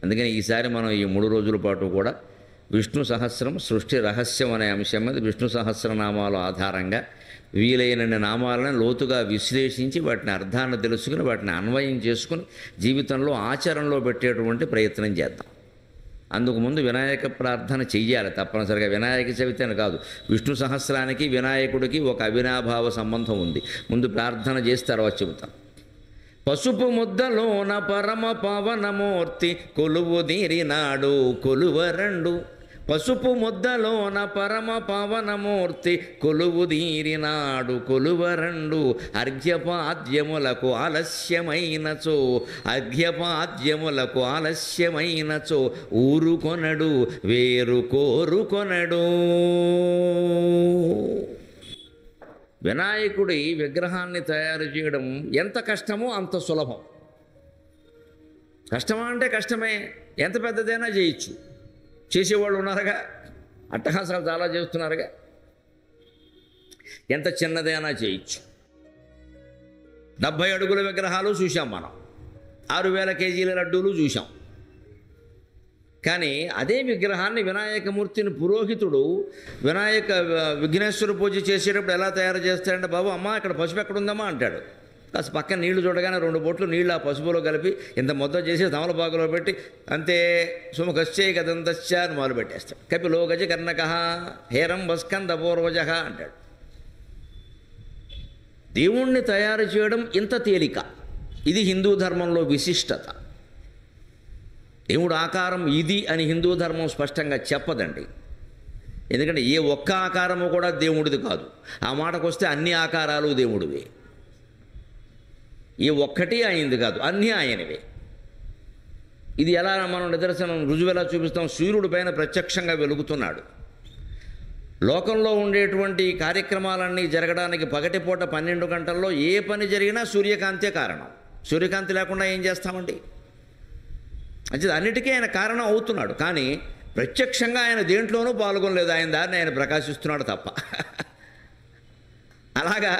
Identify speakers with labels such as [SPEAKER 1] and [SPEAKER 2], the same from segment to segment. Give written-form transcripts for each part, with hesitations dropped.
[SPEAKER 1] అందుకని ఈసారి మనం ఈ 3 రోజుల పాటు కూడా విష్ణు సహస్రం సృష్టి రహస్యం అనే అంశం మీద విష్ణు సహస్రనామాల ఆధారంగా వీలైనన్ని నామాలను లోతుగా విశ్లేషించి వాటిని అర్థాన్ని తెలుసుకుని వాటిని అన్వయం చేసుకుని జీవితంలో ఆచరణలో పెట్టేటువంటి ప్రయత్నం చేద్దాం. అందుకు ముందు వినాయక ప్రార్థన చెయ్యాలి తప్పనిసరిగా. వినాయక చవితి అని కాదు, విష్ణు సహస్రానికి వినాయకుడికి ఒక అవినాభావ సంబంధం ఉంది. ముందు ప్రార్థన చేసి తర్వాత చెబుతాం. పసుపు ముద్దలోన పరమ పవనమూర్తి కొలువు తీరినాడు కొలువరండు. పసుపు ముద్దలోన పరమ పవనమూర్తి కొలువు తీరినాడు కొలువరండు. అర్ఘ్యపాద్యములకు ఆలస్యమైనచో అర్ఘ్యపాద్యములకు ఆలస్యమైనచో ఊరుకొనడు వేరు కోరుకొనడు. వినాయకుడి విగ్రహాన్ని తయారు చేయడం ఎంత కష్టమో అంత సులభం. కష్టమా అంటే కష్టమే, ఎంత పెద్దదైనా చేయొచ్చు. చేసేవాళ్ళు ఉన్నారుగా, అట్టహాసాలు చాలా చేస్తున్నారుగా. ఎంత చిన్నదైనా చేయొచ్చు. 70 అడుగుల విగ్రహాలు చూసాం మనం, 6000 కేజీల లడ్డూలు చూసాం. కానీ అదే విగ్రహాన్ని వినాయకమూర్తిని పురోహితుడు విఘ్నేశ్వర పూజ చేసేటప్పుడు ఎలా తయారు చేస్తాడంటే, బాబు అమ్మ ఇక్కడ పసుపు ఎక్కడుందమ్మా అంటాడు. కాస్త పక్కన నీళ్లు చూడగానే 2 బొట్లు నీళ్ళు ఆ పసుపులో కలిపి ఇంత మొత్తం చేసి తమలపాకులో పెట్టి అంతే సుముఖశ్చే కదంతశ్చ అని మొదలు పెట్టేస్తాడు. కపిలో గజ కర్ణక హేరం వస్కంద పూర్వజ అంటాడు. దేవుణ్ణి తయారు చేయడం ఇంత తేలిక. ఇది హిందూ ధర్మంలో విశిష్టత. దేవుడు ఆకారం ఇది అని హిందూ ధర్మం స్పష్టంగా చెప్పదండి. ఎందుకంటే ఏ ఒక్క ఆకారము కూడా దేవుడిది కాదు. ఆ మాటకు వస్తే అన్ని ఆకారాలు దేవుడివే. ఏ ఒక్కటి ఆయనది కాదు, అన్నీ ఆయనవే. ఇది ఎలా మనం నిదర్శనం రుజువు ఎలా చూపిస్తాం? సూర్యుడి పైన ప్రత్యక్షంగా వెలుగుతున్నాడు. లోకంలో ఉండేటువంటి కార్యక్రమాలన్నీ జరగడానికి పగటిపూట 12 గంటల్లో ఏ పని జరిగినా సూర్యకాంతే కారణం. సూర్యకాంతి లేకుండా ఏం చేస్తామండి? అంటే అన్నిటికీ ఆయన కారణం అవుతున్నాడు. కానీ ప్రత్యక్షంగా ఆయన దేంట్లోనూ పాల్గొనలేదు. ఆయన దారిని ఆయన ప్రకాశిస్తున్నాడు తప్ప. అలాగా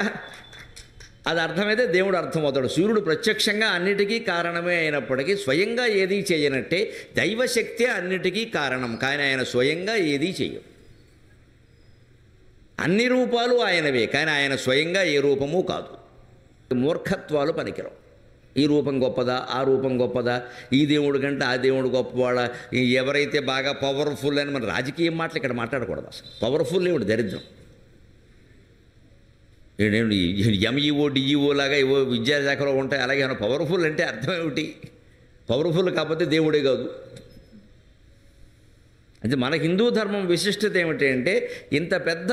[SPEAKER 1] అది అర్థమైతే దేవుడు అర్థమవుతాడు. సూర్యుడు ప్రత్యక్షంగా అన్నిటికీ కారణమే అయినప్పటికీ స్వయంగా ఏదీ చేయనట్టే దైవశక్తి అన్నిటికీ కారణం. కానీ ఆయన స్వయంగా ఏదీ చేయడు. అన్ని రూపాలు ఆయనవే, కానీ ఆయన స్వయంగా ఏ రూపము కాదు. మూర్ఖత్వాలు పనికిరావు. ఈ రూపం గొప్పదా, ఆ రూపం గొప్పదా, ఈ దేవుడు కంటే ఆ దేవుడు గొప్పవాడా, ఎవరైతే బాగా పవర్ఫుల్ అని మన రాజకీయ మాటలు ఇక్కడ మాట్లాడకూడదు. అసలు పవర్ఫుల్ ఏమిటి? దరిద్రం. ఎంఈఓ డిఈఓ లాగా ఏవో విద్యాశాఖలో ఉంటాయి. అలాగే పవర్ఫుల్ అంటే అర్థం ఏమిటి? పవర్ఫుల్ కాకపోతే దేవుడే కాదు. అంటే మన హిందూ ధర్మం విశిష్టత ఏమిటి అంటే, ఇంత పెద్ద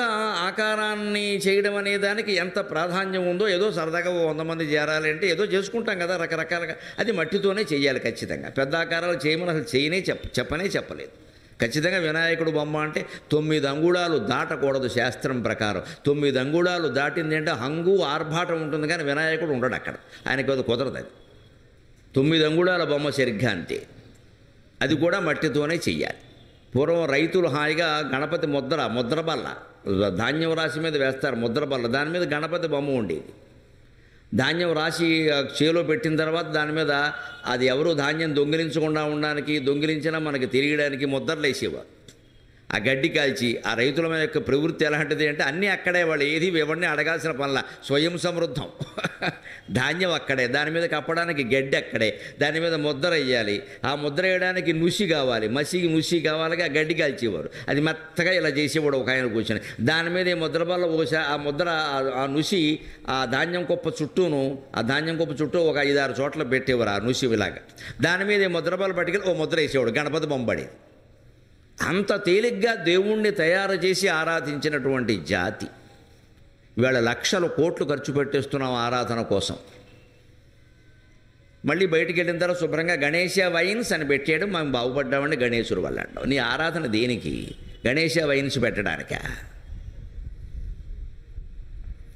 [SPEAKER 1] ఆకారాన్ని చేయడం అనే దానికి ఎంత ప్రాధాన్యం ఉందో. ఏదో సరదాగా 100 మంది చేరాలి అంటే ఏదో చేసుకుంటాం కదా రకరకాలుగా. అది మట్టితోనే చేయాలి ఖచ్చితంగా. పెద్ద ఆకారాలు చేయమని అసలు చేయనే చెప్పలేదు. ఖచ్చితంగా వినాయకుడు బొమ్మ అంటే 9 అంగుళాలు దాటకూడదు శాస్త్రం ప్రకారం. 9 అంగుళాలు దాటింది అంటే హంగు ఆర్భాటం ఉంటుంది, కానీ వినాయకుడు ఉండడు అక్కడ. ఆయనకి అది కుదరదు. అది 9 అంగుళాల బొమ్మ సరిగ్గా అంతే. అది కూడా మట్టితోనే చెయ్యాలి. పూర్వం రైతులు హాయిగా గణపతి ముద్ర బల్ల, ధాన్యం రాశి మీద వేస్తారు ముద్ర బల్ల, దాని మీద గణపతి బొమ్మ ఉండేది. ధాన్యం రాశి చేలో పెట్టిన తర్వాత దాని మీద అది ఎవరు ధాన్యం దొంగిలించకుండా ఉండడానికి, దొంగిలించినా మనకి తిరగడానికి ముద్రలు వేసేవారు. ఆ గడ్డి కాల్చి ఆ రైతుల మీద యొక్క ప్రవృత్తి ఎలాంటిది అంటే అన్నీ అక్కడే, వాళ్ళు ఏది ఎవరిని అడగాల్సిన పనుల, స్వయం సమృద్ధం. ధాన్యం అక్కడే, దాని మీద కప్పడానికి గడ్డి అక్కడే, దాని మీద ముద్ర వేయాలి. ఆ ముద్ర వేయడానికి నుసి కావాలి, నుసి కావాలి. ఆ గడ్డి కాల్చేవారు. అది మెత్తగా ఇలా చేసేవాడు ఒక ఆయన కూర్చొని. దాని మీద ఈ ముద్ర వల్ల ఆ ముద్ర ఆ నుసి ఆ ధాన్యం కుప్ప చుట్టూను, ఆ ధాన్యం కుప్ప చుట్టూ ఒక 5-6 చోట్ల పెట్టేవారు ఆ నుసి ఇలాగా. దాని మీద ఈ ముద్ర బల్ల పట్టుకెళ్ళి ఓ ముద్ర వేసేవాడు, గణపతి బొమ్మడి. అంత తేలిగ్గా దేవుణ్ణి తయారు చేసి ఆరాధించినటువంటి జాతి ఇవాళ లక్షలు కోట్లు ఖర్చు పెట్టేస్తున్నాం ఆరాధన కోసం. మళ్ళీ బయటికి వెళ్ళిన తర్వాత శుభ్రంగా గణేశ వైన్స్ అని పెట్టేయడం, మేము బాగుపడ్డామండి గణేశుడు వల్ల అంటాం. నీ ఆరాధన దేనికి? గణేశ వైన్స్ పెట్టడానికా?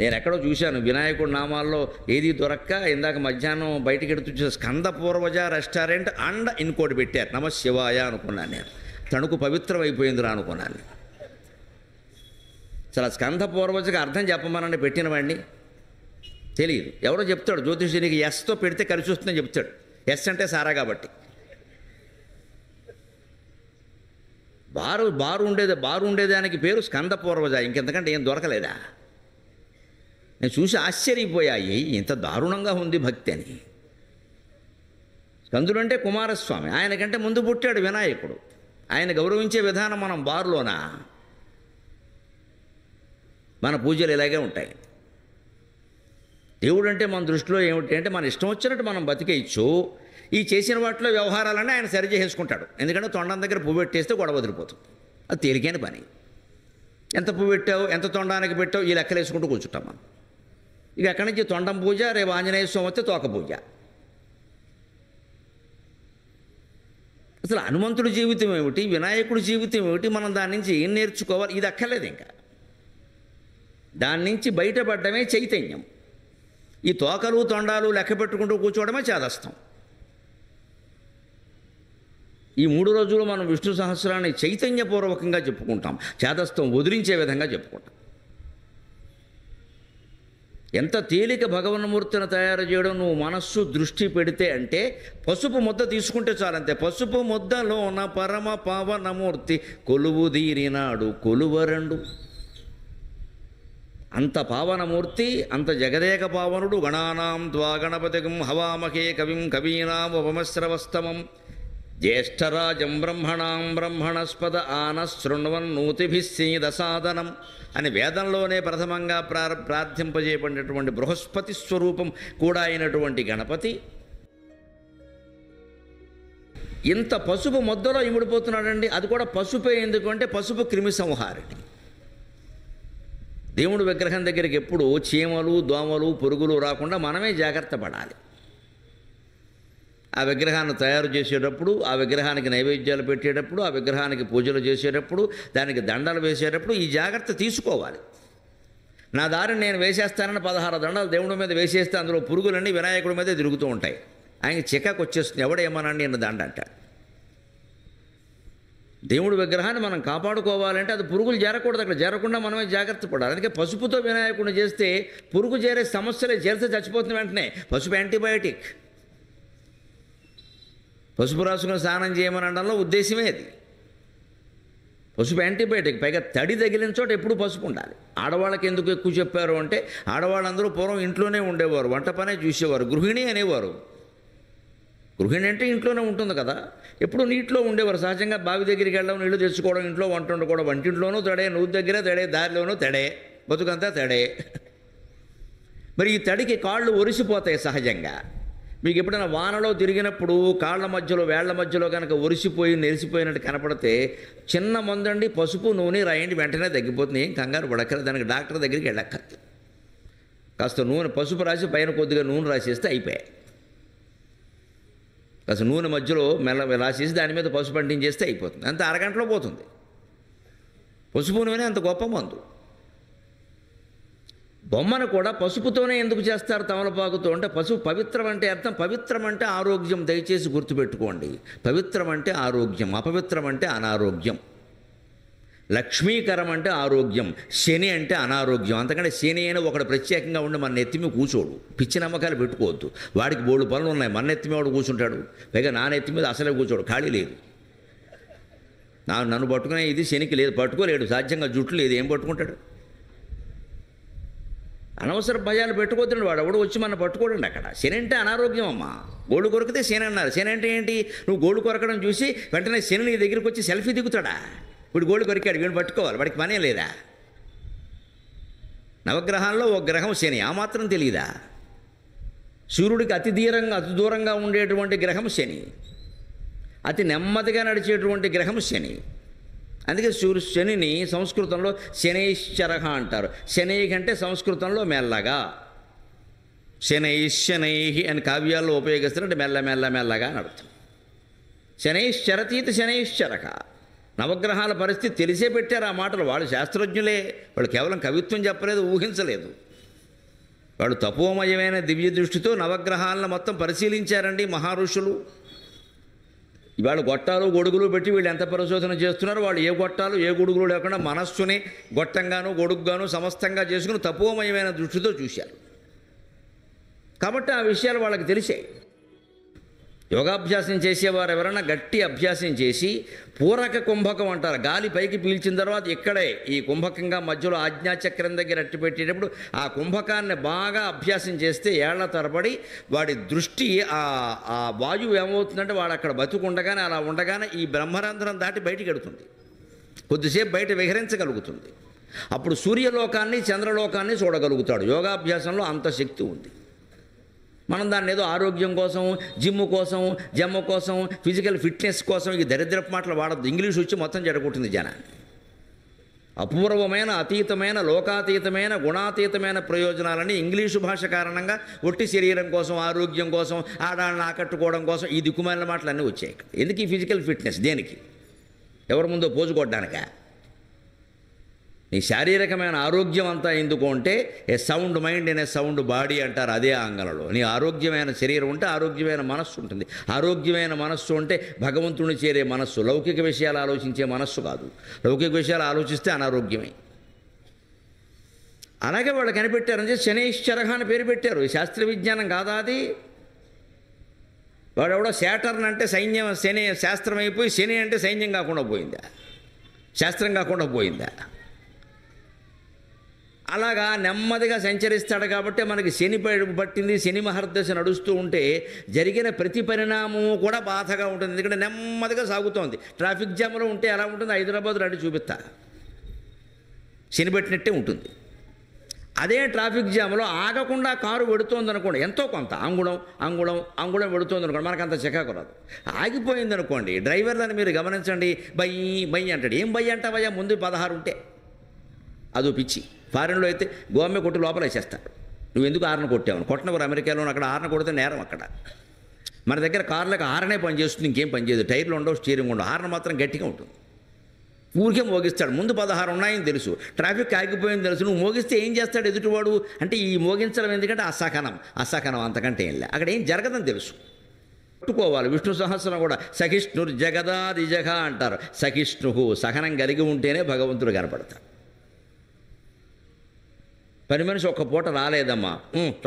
[SPEAKER 1] నేను ఎక్కడో చూశాను వినాయకుడి నామాల్లో ఏది దొరక్క ఇందాక మధ్యాహ్నం బయటికి ఎడుతూ చూసా, స్కంద పూర్వజ రెస్టారెంట్ అండ్ ఇంకోటి పెట్టారు, నమ శివాయ అనుకున్నాను. నేను తణుకు పవిత్రం అయిపోయిందిరా అనుకున్నాను. అసలు స్కంద పూర్వజకి అర్థం చెప్పమనండి పెట్టినవాడిని. తెలియదు. ఎవరో చెప్తాడు జ్యోతిష్యునికి ఎస్తో పెడితే కలిసి వస్తుందని చెప్తాడు. ఎస్ అంటే సారా కాబట్టి. బారు ఉండేదానికి పేరు స్కంద పూర్వజ, ఇంకెంతకంటే ఏం దొరకలేదా? నేను చూసి ఆశ్చర్యపోయాయి, ఇంత దారుణంగా ఉంది భక్తి అని. స్కందుడు అంటే కుమారస్వామి, ఆయనకంటే ముందు పుట్టాడు వినాయకుడు. ఆయన గౌరవించే విధానం మనం బారులోనా? మన పూజలు ఇలాగే ఉంటాయి. దేవుడు అంటే మన దృష్టిలో ఏమిటి అంటే మన ఇష్టం వచ్చినట్టు మనం బతికేయచ్చు. ఈ చేసిన వాటిలో వ్యవహారాలన్నీ ఆయన సరి చేసుకుంటాడు. ఎందుకంటే తొండం దగ్గర పువ్వు పెట్టేస్తే గొడవ వదిలిపోతుంది. అది తేలికైన పని. ఎంత పువ్వు పెట్టావు, ఎంత తొండానికి పెట్టావు, ఈ లెక్కలు వేసుకుంటూ కూర్చుంటాం మనం. ఇక అక్కడి నుంచి తొండం పూజ, రేపు ఆంజనేయ స్వామి వస్తే తోక పూజ. అసలు హనుమంతుడి జీవితం ఏమిటి, వినాయకుడి జీవితం ఏమిటి, మనం దాని నుంచి ఏం నేర్చుకోవాలి? ఇది అక్కర్లేదు. ఇంకా దాని నుంచి బయటపడడమే చైతన్యం. ఈ తోకలు తొండాలు లెక్క పెట్టుకుంటూ కూర్చోవడమే చేదస్తం. ఈ 3 రోజులు మనం విష్ణు సహస్రాన్ని చైతన్యపూర్వకంగా చెప్పుకుంటాం, చేదస్తం వదిలించే విధంగా చెప్పుకుంటాం. ఎంత తేలిక భగవన్మూర్తిని తయారు చేయడం నువ్వు మనస్సు దృష్టి పెడితే అంటే, పసుపు ముద్ద తీసుకుంటే చాలంతే. పసుపు ముద్దలోన పరమ పావనమూర్తి కొలువుదీరినాడు కొలువరండు. అంత పావనమూర్తి, అంత జగదేక పావనుడు. గణానాం త్వా గణపతిగం హవామహే కవిం కవీనాం ఉపమశ్రవస్తమం జ్యేష్ఠరాజం బ్రహ్మణాం బ్రహ్మణస్పద ఆనశృణ్వన్నూతిభిస్సీదసాదనం అని వేదంలోనే ప్రథమంగా ప్రార్థింపజేయబడినటువంటి బృహస్పతి స్వరూపం కూడా అయినటువంటి గణపతి ఇంత పసుపు ముద్దలో ఇమిడిపోతున్నాడండి. అది కూడా పసుపే. ఎందుకంటే పసుపు క్రిమి సంహారిణి. దేవుడు విగ్రహం దగ్గరికి ఎప్పుడు చీమలు దోమలు పురుగులు రాకుండా మనమే జాగ్రత్త పడాలి. ఆ విగ్రహాన్ని తయారు చేసేటప్పుడు, ఆ విగ్రహానికి నైవేద్యాలు పెట్టేటప్పుడు, ఆ విగ్రహానికి పూజలు చేసేటప్పుడు, దానికి దండలు వేసేటప్పుడు ఈ జాగ్రత్త తీసుకోవాలి. నా దారిని నేను వేసేస్తానని 16 దండలు దేవుడి మీద వేసేస్తే అందులో పురుగులన్నీ వినాయకుడి మీదే తిరుగుతూ ఉంటాయి. ఆయనకి చికాకు వచ్చేస్తుంది. ఎవడేమనండి నిన్న దండ అంటాడు. దేవుడి విగ్రహాన్ని మనం కాపాడుకోవాలంటే అది పురుగులు చేరకూడదు. అక్కడ చేరకుండా మనమే జాగ్రత్త పడాలి. అందుకే పసుపుతో వినాయకుడిని చేస్తే పురుగు చేరే సమస్యలే. చేరితే చచ్చిపోతుంది వెంటనే. పసుపు యాంటీబయాటిక్. పసుపు రాసుకుని స్నానం చేయమని అనడంలో ఉద్దేశమే అది. పసుపు యాంటీబయాటిక్. పైగా తడి తగిలిన చోట ఎప్పుడు పసుపు ఉండాలి. ఆడవాళ్ళకి ఎందుకు ఎక్కువ చెప్పారు అంటే, ఆడవాళ్ళందరూ పూర్వం ఇంట్లోనే ఉండేవారు, వంట పనే చూసేవారు, గృహిణి అనేవారు. గృహిణి అంటే ఇంట్లోనే ఉంటుంది కదా, ఎప్పుడు నీటిలో ఉండేవారు. సహజంగా బావి దగ్గరికి వెళ్ళడం, నీళ్లు తెచ్చుకోవడం, ఇంట్లో వంట వండుకోవడం. వంటింట్లోనూ తడే, నువ్వు దగ్గర తడే, దారిలోనూ తడే, బతుకంతా తడే. మరి ఈ తడికి కాళ్ళు ఒరిసిపోతాయి సహజంగా. మీకు ఎప్పుడైనా వానలో తిరిగినప్పుడు కాళ్ళ మధ్యలో వేళ్ల మధ్యలో కనుక ఒరిసిపోయి నెరిసిపోయినట్టు కనపడితే చిన్న మందండి పసుపు నూనె రాయండి, వెంటనే తగ్గిపోతుంది. ఏం కంగారు పడక్కర్లేదు. దానికి డాక్టర్ దగ్గరికి వెళ్ళక్కర్లేదు. కాస్త నూనె పసుపు రాసి పైన కొద్దిగా నూనె రాసేస్తే అయిపోయాయి. కాస్త నూనె మధ్యలో మెల్ల రాసేసి దాని మీద పసుపు అంటించేస్తే అయిపోతుంది. అంత అరగంటలో పోతుంది. పసుపు నూనె అంత గొప్ప మందు. బొమ్మను కూడా పసుపుతోనే ఎందుకు చేస్తారు, తమలపాకుతో అంటే పసుపు పవిత్రం అంటే అర్థం. పవిత్రం అంటే ఆరోగ్యం. దయచేసి గుర్తుపెట్టుకోండి. పవిత్రం అంటే ఆరోగ్యం, అపవిత్రం అంటే అనారోగ్యం. లక్ష్మీకరం అంటే ఆరోగ్యం, శని అంటే అనారోగ్యం. అంతకంటే శని అయినా ఒకడు ప్రత్యేకంగా ఉండి మన నెత్తిమి కూర్చోడు. పిచ్చి నమ్మకాలు పెట్టుకోవద్దు. వాడికి బోళ్ళు పనులు ఉన్నాయి. మన నెత్తిమి వాడు కూర్చుంటాడు. పైగా నా నెత్తి మీద అసలే కూర్చోడు, ఖాళీ లేదు. నన్ను పట్టుకునే ఇది శనికి లేదు, పట్టుకోలేడు. సాధ్యంగా జుట్టు లేదు, ఏం పట్టుకుంటాడు? అనవసర భయాలు పెట్టుకోవద్దండి. వాడు ఎవడు వచ్చి మన పట్టుకోడండి. అక్కడ శని అంటే అనారోగ్యం అమ్మ. గోళ్ళు కొరికితే శని అన్నారు. శని అంటే ఏంటి? నువ్వు గోళ్ళు కొరకడం చూసి వెంటనే శని నీ దగ్గరికి వచ్చి సెల్ఫీ దిగుతాడా? వీడు గోళ్ళు కొరికాడు, వీడిని పట్టుకోవాలి, వాడికి పనే లేదా? నవగ్రహాల్లో ఒక గ్రహం శని, ఆ మాత్రం తెలియదా? సూర్యుడికి అతి దూరంగా ఉండేటువంటి గ్రహం శని, అతి నెమ్మదిగా నడిచేటువంటి గ్రహం శని. అందుకే శనిని సంస్కృతంలో శనైశ్చర అంటారు. శనై అంటే సంస్కృతంలో మెల్లగా. శనై అని కావ్యాల్లో ఉపయోగిస్తున్నట్టు మెల్లగా అని అర్థం. శనైశ్చరతీత శనైశ్చరక. నవగ్రహాల పరిస్థితి తెలిసే పెట్టారు ఆ మాటలు. వాళ్ళు శాస్త్రజ్ఞులే. వాళ్ళు కేవలం కవిత్వం చెప్పలేదు, ఊహించలేదు. వాళ్ళు తపోమయమైన దివ్య దృష్టితో నవగ్రహాలను మొత్తం పరిశీలించారండి మహర్షులు. ఇవాళ గొట్టాలు గొడుగులు పెట్టి వీళ్ళు ఎంత పరిశోధన చేస్తున్నారు. వాళ్ళు ఏ గొట్టాలు ఏ గొడుగులు లేకుండా మనస్సుని గొట్టంగాను గొడుగుగాను సమస్తంగా చేసుకుని తపోమయమైన దృష్టితో చూశారు. కాబట్టి ఆ విషయాలు వాళ్ళకి తెలిసాయి. యోగాభ్యాసం చేసేవారు ఎవరైనా గట్టి అభ్యాసం చేసి పూరక కుంభకం అంటారు, గాలి పైకి పీల్చిన తర్వాత ఇక్కడే ఈ కుంభకంగా మధ్యలో ఆజ్ఞాచక్రం దగ్గర అట్టి పెట్టేటప్పుడు ఆ కుంభకాన్ని బాగా అభ్యాసం చేస్తే ఏళ్ల తరబడి వాడి దృష్టి ఆ వాయువు ఏమవుతుందంటే వాడు అక్కడ బతుకుండగానే అలా ఉండగానే ఈ బ్రహ్మరంధ్రం దాటి బయటికి ఎడుతుంది, కొద్దిసేపు బయట విహరించగలుగుతుంది. అప్పుడు సూర్యలోకాన్ని చంద్రలోకాన్ని చూడగలుగుతాడు. యోగాభ్యాసంలో అంత శక్తి ఉంది. మనం దాన్ని ఏదో ఆరోగ్యం కోసం, జిమ్ కోసం, జమ్మ కోసం, ఫిజికల్ ఫిట్నెస్ కోసం ఈ దరిద్రపు మాటలు వాడద్దు. ఇంగ్లీష్ వచ్చి మొత్తం చెడగొట్టింది జనాన్ని. అపూర్వమైన, అతీతమైన, లోకాతీతమైన, గుణాతీతమైన ప్రయోజనాలని ఇంగ్లీషు భాష కారణంగా ఒట్టి శరీరం కోసం, ఆరోగ్యం కోసం, ఆడాళ్ళని ఆకట్టుకోవడం కోసం ఈ దిక్కుమాలిన మాటలు అన్నీ వచ్చాయి. ఎందుకు ఈ ఫిజికల్ ఫిట్నెస్? దేనికి? ఎవరి ముందో పోజు కొట్టడానికా? నీ శారీరకమైన ఆరోగ్యం అంతా ఎందుకు అంటే a sound mind in a sound body అంటారు. అదే ఆంగ్లంలో నీ ఆరోగ్యమైన శరీరం ఉంటే ఆరోగ్యమైన మనస్సు ఉంటుంది. ఆరోగ్యమైన మనస్సు అంటే భగవంతుని చేరే మనస్సు, లౌకిక విషయాలు ఆలోచించే మనస్సు కాదు. లౌకిక విషయాలు ఆలోచిస్తే అనారోగ్యమే. అలాగే వాళ్ళు కనిపెట్టారని చెప్పి శనైశ్చరహ అని పేరు పెట్టారు. శాస్త్ర విజ్ఞానం కాదా అది? వాడెవడో శాటర్న్ అంటే సైన్యం, శని శాస్త్రం అయిపోయి శని అంటే సైన్యం కాకుండా పోయిందా, శాస్త్రం కాకుండా పోయిందా? అలాగా నెమ్మదిగా సంచరిస్తాడు కాబట్టి మనకి శని పట్టింది. శని మహర్దశ నడుస్తూ ఉంటే జరిగిన ప్రతి పరిణామము కూడా బాధగా ఉంటుంది. ఎందుకంటే నెమ్మదిగా సాగుతోంది. ట్రాఫిక్ జామ్లో ఉంటే ఎలా ఉంటుంది? హైదరాబాద్లో అడిగి చూపిస్తా, శని పెట్టినట్టే ఉంటుంది. అదే ట్రాఫిక్ జామ్లో ఆగకుండా కారు వెడుతోంది అనుకోండి, ఎంతో కొంత అంగుళం వెడుతోంది అనుకోండి, మనకు అంత చికాకు రాదు. ఆగిపోయింది అనుకోండి, డ్రైవర్లను మీరు గమనించండి, బై అంటాడు. ఏం బై అంటావయ్యా? ముందు 16 ఉంటే అదో పిచ్చి. ఫారెన్లో అయితే గోమె కొట్టి లోపల వేసేస్తాడు. నువ్వు ఎందుకు హార్న్ కొట్టావు? కొట్టినవారు అమెరికాలో అక్కడ హార్న్ కొడితే నేరం అక్కడ. మన దగ్గర కార్లకు హార్నే పనిచేస్తుంది, ఇంకేం పనిచేయదు. టైర్లు ఉండవు, స్టీరింగ్ ఉండవు, హార్న్ మాత్రం గట్టిగా ఉంటుంది. ఊరికే మోగిస్తాడు. ముందు 16 ఉన్నాయని తెలుసు, ట్రాఫిక్ ఆగిపోయింది తెలుసు, నువ్వు మోగిస్తే ఏం చేస్తాడు ఎదుటివాడు? అంటే ఈ మోగించడం ఎందుకంటే అసహనం అంతకంటే ఏం లే. అక్కడ ఏం జరగదని తెలుసు. పట్టుకోవాలి. విష్ణు సహస్రం కూడా సహిష్ణుర్ జగదాదిజగ అంటారు. సహిష్ణు, సహనం కలిగి ఉంటేనే భగవంతుడు కనపడతాడు. పని మనిషి ఒక్క పూట రాలేదమ్మా,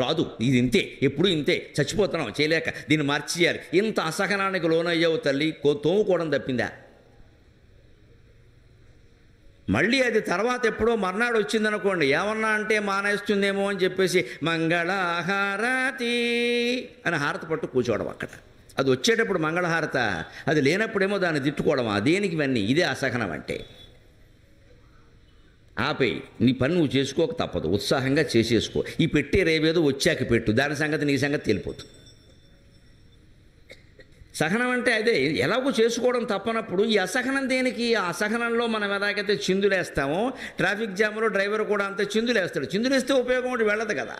[SPEAKER 1] రాదు, ఇది ఇంతే, ఎప్పుడు ఇంతే, చచ్చిపోతున్నాం చేయలేక, దీన్ని మార్చి చేయాలి. ఇంత అసహనానికి లోనయ్యావు తల్లి, తోముకోవడం తప్పిందా? మళ్ళీ అది తర్వాత ఎప్పుడో మర్నాడు వచ్చిందనుకోండి, ఏమన్నా అంటే మానేస్తుందేమో అని చెప్పేసి మంగళహారతి అని హారతి పట్టు కూర్చోవడం అక్కడ. అది వచ్చేటప్పుడు మంగళహారత, అది లేనప్పుడేమో దాన్ని తిట్టుకోవడమా? దేనికి ఇవన్నీ? ఇదే అసహనం అంటే. ఆపేయి, నీ పని నువ్వు చేసుకోక తప్పదు, ఉత్సాహంగా చేసేసుకో. ఈ పెట్టే రేవేదో వచ్చాక పెట్టు, దాని సంగతి నీ సంగతి తెలిపోతుంది. సహనం అంటే అదే. ఎలాగో చేసుకోవడం తప్పనప్పుడు ఈ అసహనం దేనికి? ఆ అసహనంలో మనం ఎలాగైతే చిందులేస్తామో ట్రాఫిక్ జామ్లో డ్రైవర్ కూడా అంతే చిందులేస్తాడు. చిందులేస్తే ఉపయోగం ఒకటి వెళ్ళదు కదా.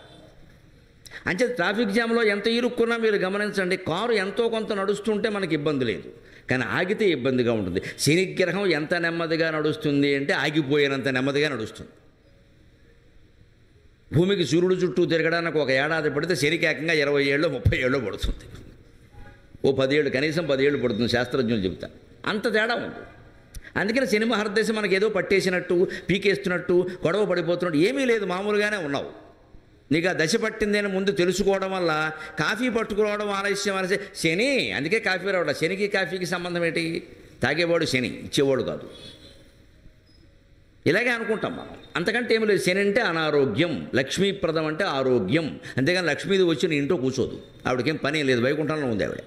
[SPEAKER 1] అంటే ట్రాఫిక్ జామ్లో ఎంత ఇరుక్కున్నా మీరు గమనించండి, కారు ఎంతో కొంత నడుస్తుంటే మనకి ఇబ్బంది లేదు, కానీ ఆగితే ఇబ్బందిగా ఉంటుంది. శనిగ్రహం ఎంత నెమ్మదిగా నడుస్తుంది అంటే ఆగిపోయినంత నెమ్మదిగా నడుస్తుంది. భూమికి సూర్యుడు చుట్టూ తిరగడానికి 1 ఏడాది పడితే శనికి ఏకంగా 20 ఏళ్ళు 30 ఏళ్ళు పడుతుంది. ఓ 10 ఏళ్ళు, కనీసం 10 ఏళ్ళు పడుతుంది శాస్త్రజ్ఞులు చెబుతా. అంత తేడా ఉంది. అందుకని శని మహర్దశ మనకి ఏదో పట్టేసినట్టు, పీకేస్తున్నట్టు, గొడవ పడిపోతున్నట్టు ఏమీ లేదు, మామూలుగానే ఉన్నావు. నీకు ఆ దశ పట్టిందని ముందు తెలుసుకోవడం వల్ల కాఫీ పట్టుకోవడం ఆలస్యం అనేసి శని. అందుకే కాఫీ రావడం. శనికి కాఫీకి సంబంధం ఏంటి? తాగేవాడు శని, ఇచ్చేవాడు కాదు. ఇలాగే అనుకుంటాం మనం, అంతకంటే ఏమి లేదు. శని అంటే అనారోగ్యం, లక్ష్మీప్రదం అంటే ఆరోగ్యం. అంతేగాని లక్ష్మీది వచ్చి నీ ఇంట్లో కూర్చోదు, ఆవిడకేం పని లేదు, వైకుంఠంలో ఉంది ఆవిడ.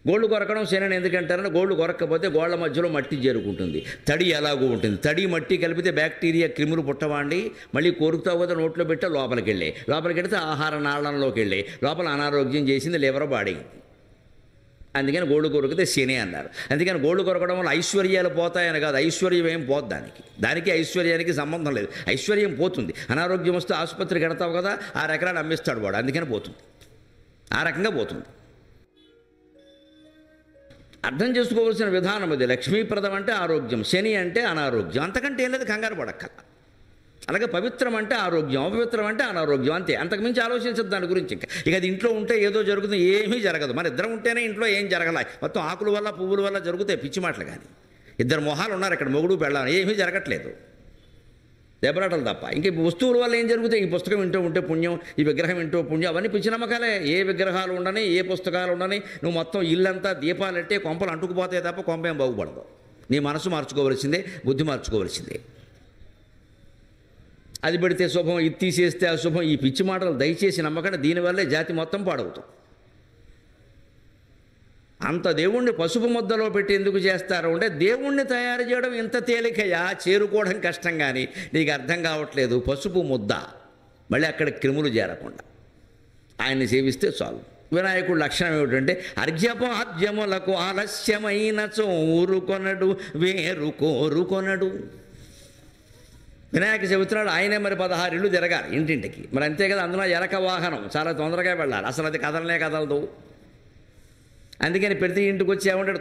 [SPEAKER 1] గోళ్ళు కొరకడం శని ఎందుకంటారని, గోళ్ళు కొరక్కపోతే గోళ్ల మధ్యలో మట్టి చేరుకుంటుంది, తడి ఎలాగూ ఉంటుంది. తడి మట్టి కలిపితే బ్యాక్టీరియా క్రిములు పుట్టవాండి, మళ్ళీ కోరుకుతావు కదా, నోట్లో పెట్టే లోపలికి వెళ్తే ఆహార నాళంలోకి వెళ్ళి లోపల అనారోగ్యం చేసింది, లివర్ పాడైంది. అందుకని గోళ్ళు కొరికితే శని అన్నారు. అందుకని గోళ్ళు కొరకడం వల్ల ఐశ్వర్యాలు పోతాయని కాదు, ఐశ్వర్యం ఏం పోదు. దానికి ఐశ్వర్యానికి సంబంధం లేదు. ఐశ్వర్యం పోతుంది. అనారోగ్యం వస్తే ఆసుపత్రికి వెడతావు కదా, 6 ఎకరాలు అమ్మిస్తాడు వాడు, అందుకని పోతుంది. ఆ రకంగా పోతుంది. అర్థం చేసుకోవాల్సిన విధానం అది. లక్ష్మీప్రదం అంటే ఆరోగ్యం, శని అంటే అనారోగ్యం. అంతకంటే ఏం లేదు, కంగారు పడక్కల. అలాగే పవిత్రం అంటే ఆరోగ్యం, అపవిత్రం అంటే అనారోగ్యం, అంతే. అంతకుమించి ఆలోచించదు దాని గురించి. ఇక అది ఇంట్లో ఉంటే ఏదో జరుగుతుంది, ఏమీ జరగదు. మన ఇద్దరం ఉంటేనే ఇంట్లో ఏం జరగలే, మొత్తం ఆకుల వల్ల పువ్వుల వల్ల జరుగుతాయి పిచ్చి మాటలు. కానీ 2 మొహాలు ఉన్నారు ఇక్కడ, మొగుడు పెళ్ళాం, ఏమీ జరగట్లేదు. దెబ్బలాటలు తప్ప. ఇంక ఈ వస్తువుల వల్ల ఏం జరుగుతాయి? ఈ పుస్తకం వింటూ ఉంటే పుణ్యం, ఈ విగ్రహం వింటూ పుణ్యం, అవన్నీ పిచ్చి నమ్మకాలే. ఏ విగ్రహాలు ఉండని, ఏ పుస్తకాలు ఉండని, నువ్వు మొత్తం ఇల్లంతా దీపాలెట్టే కొంపలు అంటుకుపోతాయి తప్ప కొంపేం బాగుపడదు. నీ మనసు మార్చుకోవలసిందే, బుద్ధి మార్చుకోవలసిందే. అది పెడితే శుభం, ఇది తీసేస్తే అశుభం, ఈ పిచ్చి మాటలు దయచేసి నమ్మకండి. దీనివల్లే జాతి మొత్తం పాడవుతాం. అంత దేవుణ్ణి పసుపు ముద్దలో పెట్టి ఎందుకు చేస్తారు అంటే, దేవుణ్ణి తయారు చేయడం ఇంత తేలికయా, చేరుకోవడం కష్టం. కానీ నీకు అర్థం కావట్లేదు. పసుపు ముద్ద, మళ్ళీ అక్కడ క్రిములు చేరకుండా ఆయన్ని సేవిస్తే చాలు. వినాయకుడు లక్షణం ఏమిటంటే, అర్ఘ్యపాద్యములకు ఆలస్యమైన ఊరుకొనడు, వేరు కోరుకొనడు. వినాయక చవితి నాడు ఆయనే మరి 16 ఇళ్ళు తిరగాలి ఇంటింటికి. మరి అంతే కదా, అందులో ఎలక వాహనం చాలా తొందరగా వెళ్ళాలి. అసలు అది కదలనే కదలదు. అందుకని ప్రతి ఇంటికి వచ్చి ఏమంటాడు,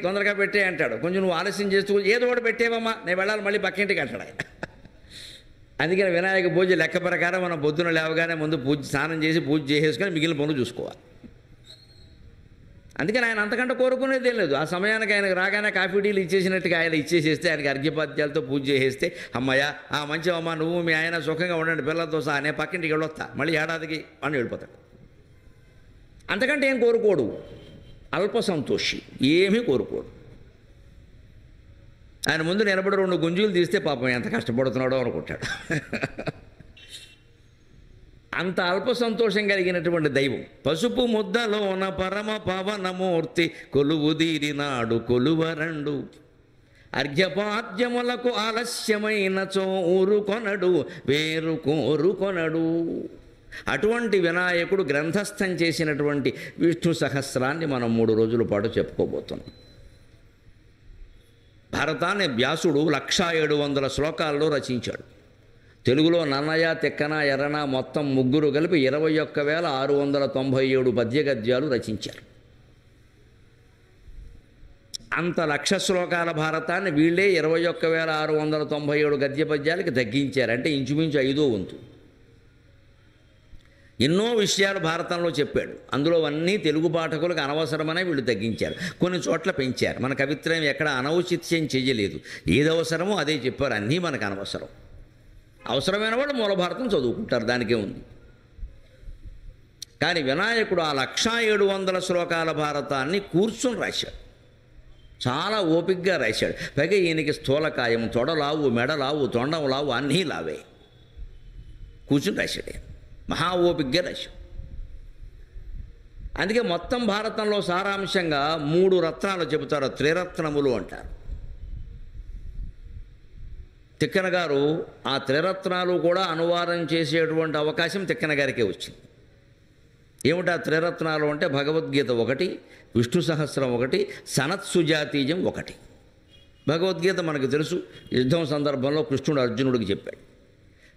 [SPEAKER 1] తొందరగా పెట్టే అంటాడు. కొంచెం నువ్వు ఆలస్యం చేస్తూ ఏదో ఒకటి పెట్టేవమ్మా, నేను వెళ్ళాలి మళ్ళీ పక్కింటికి అంటాడు ఆయన. అందుకని వినాయక పూజ లెక్క ప్రకారం మనం పొద్దున లేవగానే ముందు స్నానం చేసి పూజ చేసేసుకొని మిగిలిన పనులు చూసుకోవాలి. అందుకని ఆయన అంతకంటే కోరుకునేది ఏం లేదు. ఆ సమయానికి ఆయనకు రాగానే కాఫీ టీలు ఇచ్చేసినట్టుగా ఆయన ఇచ్చేసేస్తే, ఆయనకి అర్ఘ్యపాద్యాలతో పూజ చేసేస్తే, అమ్మయ్య మంచి అమ్మ నువ్వు మీ ఆయన సుఖంగా ఉండండి పిల్లలతో సహా, నేను పక్కింటికి వెళ్ళొస్తా, మళ్ళీ ఏడాదికి అని వెళ్ళిపోతాడు. అంతకంటే ఏం కోరుకోడు. అల్ప సంతోషి, ఏమీ కోరుకోడు. ఆయన ముందు నిలబడి 2 గుంజులు తీస్తే పాపం ఎంత కష్టపడుతున్నాడో అనుకుంటాడు. అంత అల్ప సంతోషం కలిగినటువంటి దైవం. పసుపు ముద్దలోన పరమ పవనమూర్తి కొలువుదీరినాడు కొలువరండు. అర్ఘ్యపాద్యములకు ఆలస్యమైన ఊరుకొనడు, వేరు కోరుకొనడు. అటువంటి వినాయకుడు గ్రంథస్థం చేసినటువంటి విష్ణు సహస్రాన్ని మనం 3 రోజుల పాటు చెప్పుకోబోతున్నాం. భారతాన్ని వ్యాసుడు 1700 శ్లోకాల్లో రచించాడు. తెలుగులో నన్నయ, తిక్కన, ఎర్రన మొత్తం ముగ్గురు కలిపి 21,697 పద్యగద్యాలు రచించారు. అంత 1,00,000 శ్లోకాల భారతాన్ని వీళ్ళే 21,697 గద్య పద్యాలకి తగ్గించారు. అంటే ఇంచుమించు 5వ వంతు. ఎన్నో విషయాలు భారతంలో చెప్పాడు. అందులో అన్నీ తెలుగు పాఠకులకు అనవసరమనే వీళ్ళు తగ్గించారు. కొన్ని చోట్ల పెంచారు. మన కవిత్రయం ఎక్కడ అనౌచిత్యం చెయ్యలేదు. ఏది అవసరమో అదే చెప్పారు. అన్నీ మనకు అనవసరం. అవసరమైన వాళ్ళు మూల భారతం చదువుకుంటారు, దానికే ఉంది. కానీ వినాయకుడు ఆ 1,700 శ్లోకాల భారతాన్ని కూర్చుని రాశాడు. చాలా ఓపికగా రాశాడు. పైగా ఈయనకి స్థూలకాయం, తొడలావు, మెడలావు, తొండం లావు, అన్నీ లావే. కూర్చుని రాశాడు. మహా ఓపికగా రాశాడు. అందుకే మొత్తం భారతంలో సారాంశంగా 3 రత్నాలు చెబుతారు. త్రిరత్నములు అంటారు. తిక్కన గారు ఆ త్రిరత్నాలు కూడా అనువాదం చేసేటువంటి అవకాశం తిక్కన గారికే వచ్చింది. ఏమిటా త్రిరత్నాలు అంటే, భగవద్గీత 1, విష్ణు సహస్రం 1, సనత్సుజాతీయం 1. భగవద్గీత మనకు తెలుసు. యుద్ధం సందర్భంలో కృష్ణుడు అర్జునుడికి చెప్పాడు.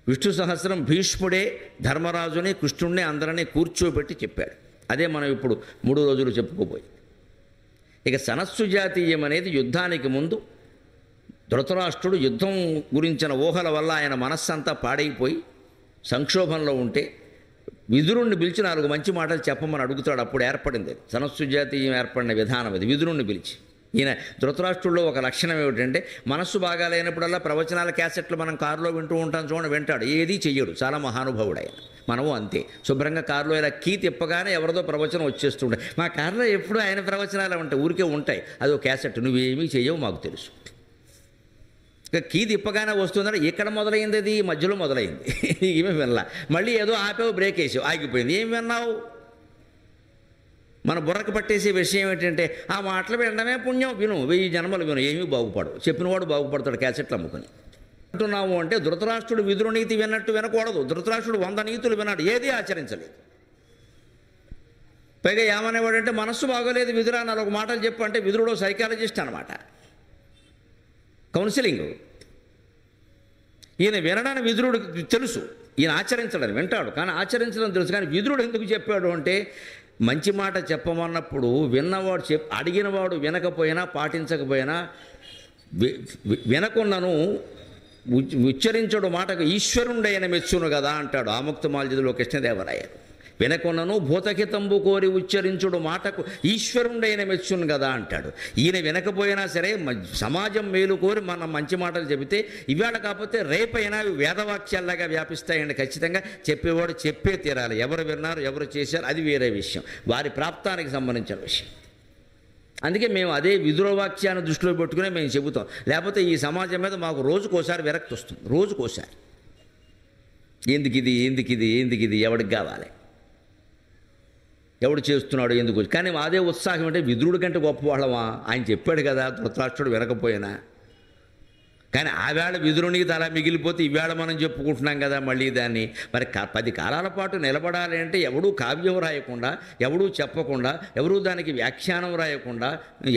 [SPEAKER 1] విష్ణు సహస్రం భీష్ముడే ధర్మరాజుని, కృష్ణుడిని అందరినీ కూర్చోబెట్టి చెప్పాడు. అదే మనం ఇప్పుడు 3 రోజులు చెప్పుకోబోయి. ఇక సనత్సుజాతీయం అనేది యుద్ధానికి ముందు ధృతరాష్ట్రుడు యుద్ధం గురించిన ఊహల వల్ల ఆయన మనస్సంతా పాడైపోయి సంక్షోభంలో ఉంటే విదురుణ్ణి పిలిచి 4 మంచి మాటలు చెప్పమని అడుగుతాడు. అప్పుడు ఏర్పడింది సనత్సుజాతీయం ఏర్పడిన విధానం అది. విదురుణ్ణి పిలిచి, ఈయన ధృతరాష్ట్రుల్లో ఒక లక్షణం ఏమిటంటే, మనస్సు బాగా లేనప్పుడల్లా ప్రవచనాల క్యాసెట్లు మనం కారులో వింటూ ఉంటాం చూడండి, వింటాడు, ఏదీ చెయ్యడు. చాలా మహానుభావుడు ఆయన. మనము అంతే. శుభ్రంగా కారులో ఇలా కీ తిప్పగానే ఎవరిదో ప్రవచనం వచ్చేస్తుంటాయి. మా కారులో ఎప్పుడు ఆయన ప్రవచనాలు ఉంటాయి, ఊరికే ఉంటాయి. అదో క్యాసెట్, నువ్వేమీ చెయ్యవు మాకు తెలుసు. ఇక కీ తిప్పగానే వస్తుందంటే ఎక్కడ మొదలైంది, అది మధ్యలో మొదలైంది. ఏమీ వినలా. మళ్ళీ ఏదో ఆపావు, బ్రేక్ వేసావు, ఆగిపోయింది. ఏం విన్నావు? మన బుర్రకు పట్టేసే విషయం ఏంటంటే, ఆ మాటలు వినడమే పుణ్యం. విను, 1000 జన్మలు విను, ఏమీ బాగుపడవు. చెప్పినవాడు బాగుపడతాడు క్యాసెట్లు అమ్ముకొని. అంటున్నావు అంటే, ధృతరాష్ట్రుడు విదురు నీతి విన్నట్టు వినకూడదు. ధృతరాష్ట్రుడు 100 నీతులు విన్నాడు, ఏదీ ఆచరించలేదు. పైగా ఏమనేవాడంటే, మనస్సు బాగోలేదు విదురా, 4 మాటలు చెప్పు అంటే, విదురుడు సైకాలజిస్ట్ అనమాట, కౌన్సిలింగ్. ఈయన వినడానికి విదురుడికి తెలుసు, ఈయన ఆచరించడని వింటాడు, కానీ ఆచరించడం తెలుసు. కానీ విదురుడు ఎందుకు చెప్పాడు అంటే, మంచి మాట చెప్పమన్నప్పుడు విన్నవాడు అడిగినవాడు వినకపోయినా పాటించకపోయినా వినకున్నను ఉచ్చరించడు మాటకు ఈశ్వరుండైన మెచ్చును కదా అంటాడు ఆముక్తమాల్యదలో కృష్ణదేవరాయలు. వినకొనను భూతహితంబు కోరి ఉచ్చరించుడు మాటకు ఈశ్వరుండైన మెచ్చును కదా అంటాడు. ఈయన వినకపోయినా సరే సమాజం మేలు కోరి మనం మంచి మాటలు చెబితే ఇవాళ కాకపోతే రేపైనా వేదవాక్యాల్లాగా వ్యాపిస్తాయండి. ఖచ్చితంగా చెప్పేవాడు చెప్పే తీరాలి. ఎవరు విన్నారు ఎవరు చేశారు అది వేరే విషయం, వారి ప్రాప్తానికి సంబంధించిన విషయం. అందుకే మేము అదే విదురవాక్యాన్ని దృష్టిలో పెట్టుకునే మేము చెబుతాం. లేకపోతే ఈ సమాజం మీద మాకు రోజుకోసారి విరక్తి వస్తుంది. రోజుకోసారి ఎందుకు ఇది ఎవడికి కావాలి, ఎవడు చేస్తున్నాడు ఎందుకు. కానీ అదే ఉత్సాహం అంటే విదురుడి కంటే గొప్పవాళ్ళమా, ఆయన చెప్పాడు కదా ధృతరాష్ట్రుడు వినకపోయినా. కానీ ఆవేళ విదురునికి తల మిగిలిపోతే ఈవేళ మనం చెప్పుకుంటున్నాం కదా మళ్ళీ దాన్ని. మరి 10 కాలాల పాటు నిలబడాలి అంటే ఎవడూ కావ్యం రాయకుండా, ఎవడూ చెప్పకుండా, ఎవరూ దానికి వ్యాఖ్యానం రాయకుండా,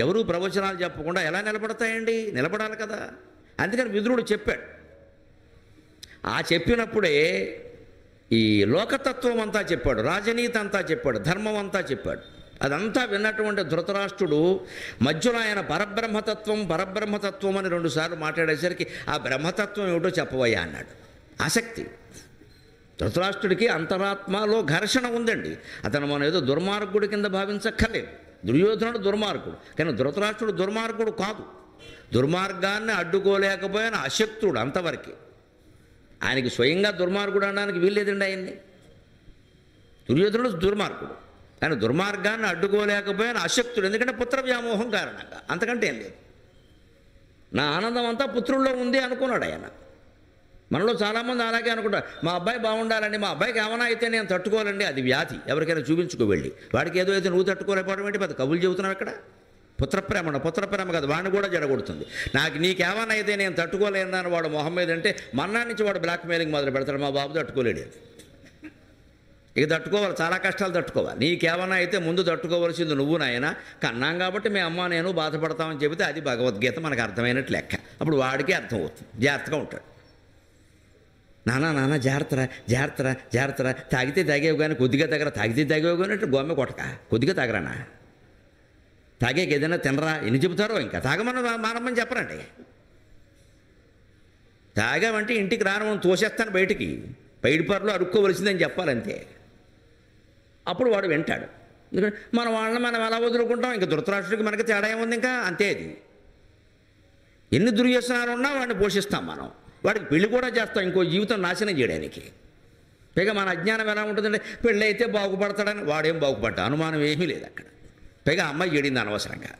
[SPEAKER 1] ఎవరూ ప్రవచనాలు చెప్పకుండా ఎలా నిలబడతాయండి? నిలబడాలి కదా. అందుకని విదురుడు చెప్పాడు. ఆ చెప్పినప్పుడే ఈ లోకతత్వం అంతా చెప్పాడు, రాజనీతి అంతా చెప్పాడు, ధర్మం అంతా చెప్పాడు. అదంతా విన్నటువంటి ధృతరాష్ట్రుడు మధ్యలో ఆయన పరబ్రహ్మతత్వం అని 2 సార్లు మాట్లాడేసరికి ఆ బ్రహ్మతత్వం ఏమిటో చెప్పవయ్యా అన్నాడు. ఆసక్తి ధృతరాష్ట్రుడికి అంతరాత్మలో ఘర్షణ ఉందండి. అతను మనం ఏదో దుర్మార్గుడి కింద భావించక్కర్లేదు. దుర్యోధనుడు దుర్మార్గుడు, కానీ ధృతరాష్ట్రుడు దుర్మార్గుడు కాదు. దుర్మార్గాన్ని అడ్డుకోలేకపోయిన అశక్తుడు అంతవరకే. ఆయనకి స్వయంగా దుర్మార్గుడు అనడానికి వీల్లేదండి ఆయన్ని. దుర్యోధనుడు దుర్మార్గుడు, కానీ దుర్మార్గాన్ని అడ్డుకోలేకపోయిన అశక్తుడు. ఎందుకంటే పుత్ర వ్యామోహం కారణంగా, అంతకంటే ఏం లేదు. నా ఆనందం అంతా పుత్రుల్లో ఉంది అనుకున్నాడు ఆయన. మనలో చాలామంది అలాగే అనుకుంటారు, మా అబ్బాయి బాగుండాలండి, మా అబ్బాయికి ఏమైనా అయితే నేను తట్టుకోవాలండి. అది వ్యాధి. ఎవరికైనా చూపించుకో వెళ్ళి. వాడికి ఏదో అయితే నువ్వు తట్టుకోలేకపోవడం ఏంటి? పెద్ద కబులు చెబుతున్నావు ఇక్కడ. పుత్రప్రేమ కదా, వాడిని కూడా జడగొడుతుంది. నీకేమైనా అయితే నేను తట్టుకోలేనని వాడు మొహం మీద అంటే మన్నా నుంచి వాడు బ్లాక్ మెయిలింగ్ మొదలు పెడతాడు. మా బాబు తట్టుకోలేడు. ఇక తట్టుకోవాలి, చాలా కష్టాలు తట్టుకోవాలి. నీకేమన్నా అయితే ముందు తట్టుకోవాల్సింది నువ్వు నాయన. కన్నాం కాబట్టి మీ అమ్మ నేను బాధపడతామని చెబితే అది భగవద్గీత మనకు అర్థమైనట్టు లెక్క. అప్పుడు వాడికి అర్థం అవుతుంది, జాగ్రత్తగా ఉంటాడు. నాన్న జాగ్రత్తరా తాగితే తాగేవు కానీ కొద్దిగా తాగితే తాగేవు కానీ అంటే గోమె కొట్టక కొద్దిగా తాగరానా, తాగేకి ఏదైనా తినరా ఎన్ని చెబుతారో. ఇంకా తాగమని మానమని చెప్పరండి. తాగామంటే ఇంటికి రానమని తోసేస్తాను బయటికి, పైడిపర్లో అడుక్కోవలసిందని చెప్పాలంతే. అప్పుడు వాడు వింటాడు. ఎందుకంటే మన వాళ్ళని మనం ఎలా వదులుకుంటాం? ఇంకా ధృతరాష్ట్రుడికి మనకి తేడా ఏముంది? ఇంకా అంతే. అది ఎన్ని దుర్వ్యసనాలు ఉన్నా వాడిని పోషిస్తాం మనం. వాడికి పెళ్లి కూడా చేస్తాం ఇంకో జీవితం నాశనం చేయడానికి. పైగా మన అజ్ఞానం ఎలా ఉంటుందంటే పెళ్ళి అయితే బాగుపడతాడని. వాడేం బాగుపడ్డా అనుమానం ఏమీ లేదు అక్కడ. పైగా అమ్మాయి చెడింది అనవసరంగా.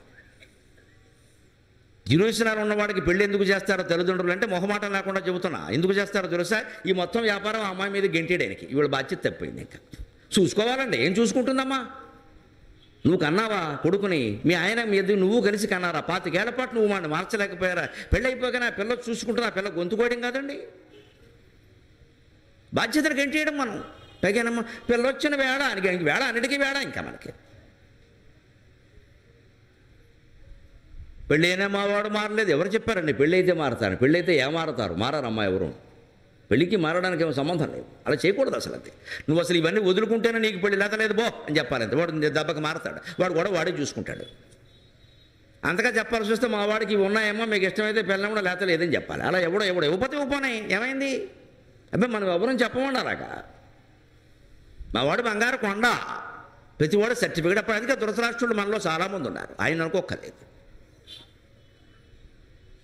[SPEAKER 1] దుర్వ్యసనాలు ఉన్నవాడికి పెళ్ళి ఎందుకు చేస్తారో తల్లిదండ్రులు అంటే మొహమాటం లేకుండా చెబుతున్నా. ఎందుకు చేస్తారో తెలుసా? ఈ మొత్తం వ్యాపారం ఆ అమ్మాయి మీద గెంటేయడానికి. ఇవాళ బాధ్యత తప్పింది. ఇంకా చూసుకోవాలండి. ఏం చూసుకుంటుందమ్మా? నువ్వు కన్నావా కొడుకుని? మీ ఆయన మీ ఎదురు నువ్వు కలిసి కన్నారా? 25 ఏళ్ల పాటు నువ్వు వాడిని మార్చలేకపోయారా? పెళ్ళి అయిపోగానే ఆ పిల్ల చూసుకుంటున్నా, ఆ పిల్ల గొంతుకోవడం కాదండి, బాధ్యతను గెంటేయడం మనం. పైగానమ్మా పిల్లొచ్చిన వేళ వేళ అన్నిటికీ వేళ. ఇంకా మనకి పెళ్ళి అయినా మా వాడు మారలేదు. ఎవరు చెప్పారండి పెళ్ళి అయితే మారతారు? పెళ్ళి అయితే మారతారు? మారారమ్మా ఎవరు. పెళ్ళికి మారడానికి ఏమో సంబంధం లేదు. అలా చేయకూడదు అసలు. అది నువ్వు అసలు ఇవన్నీ వదులుకుంటేనే నీకు పెళ్ళి లేతలేదు బో అని చెప్పాలి. అంతే. వాడు దెబ్బకి మారతాడు. వాడు కూడా వాడే చూసుకుంటాడు. అంతగా చెప్పాల్సి వస్తే మా వాడికి ఇవి ఉన్నాయేమో, మీకు ఇష్టమైతే పిల్లలు కూడా లేతలేదని చెప్పాలి. అలా ఎవడో ఇవ్వకపోతే ఇవ్వపోనాయి ఏమైంది? అబ్బాయి మనం ఎవరని చెప్పమండి అలాగా. మా వాడు బంగారు కొండ, ప్రతివాడు సర్టిఫికేట్. అప్పుడు అందుకే ధృతరాష్ట్రులు మనలో చాలామంది ఉన్నారు. ఆయన అనుకోక్కర్లేదు.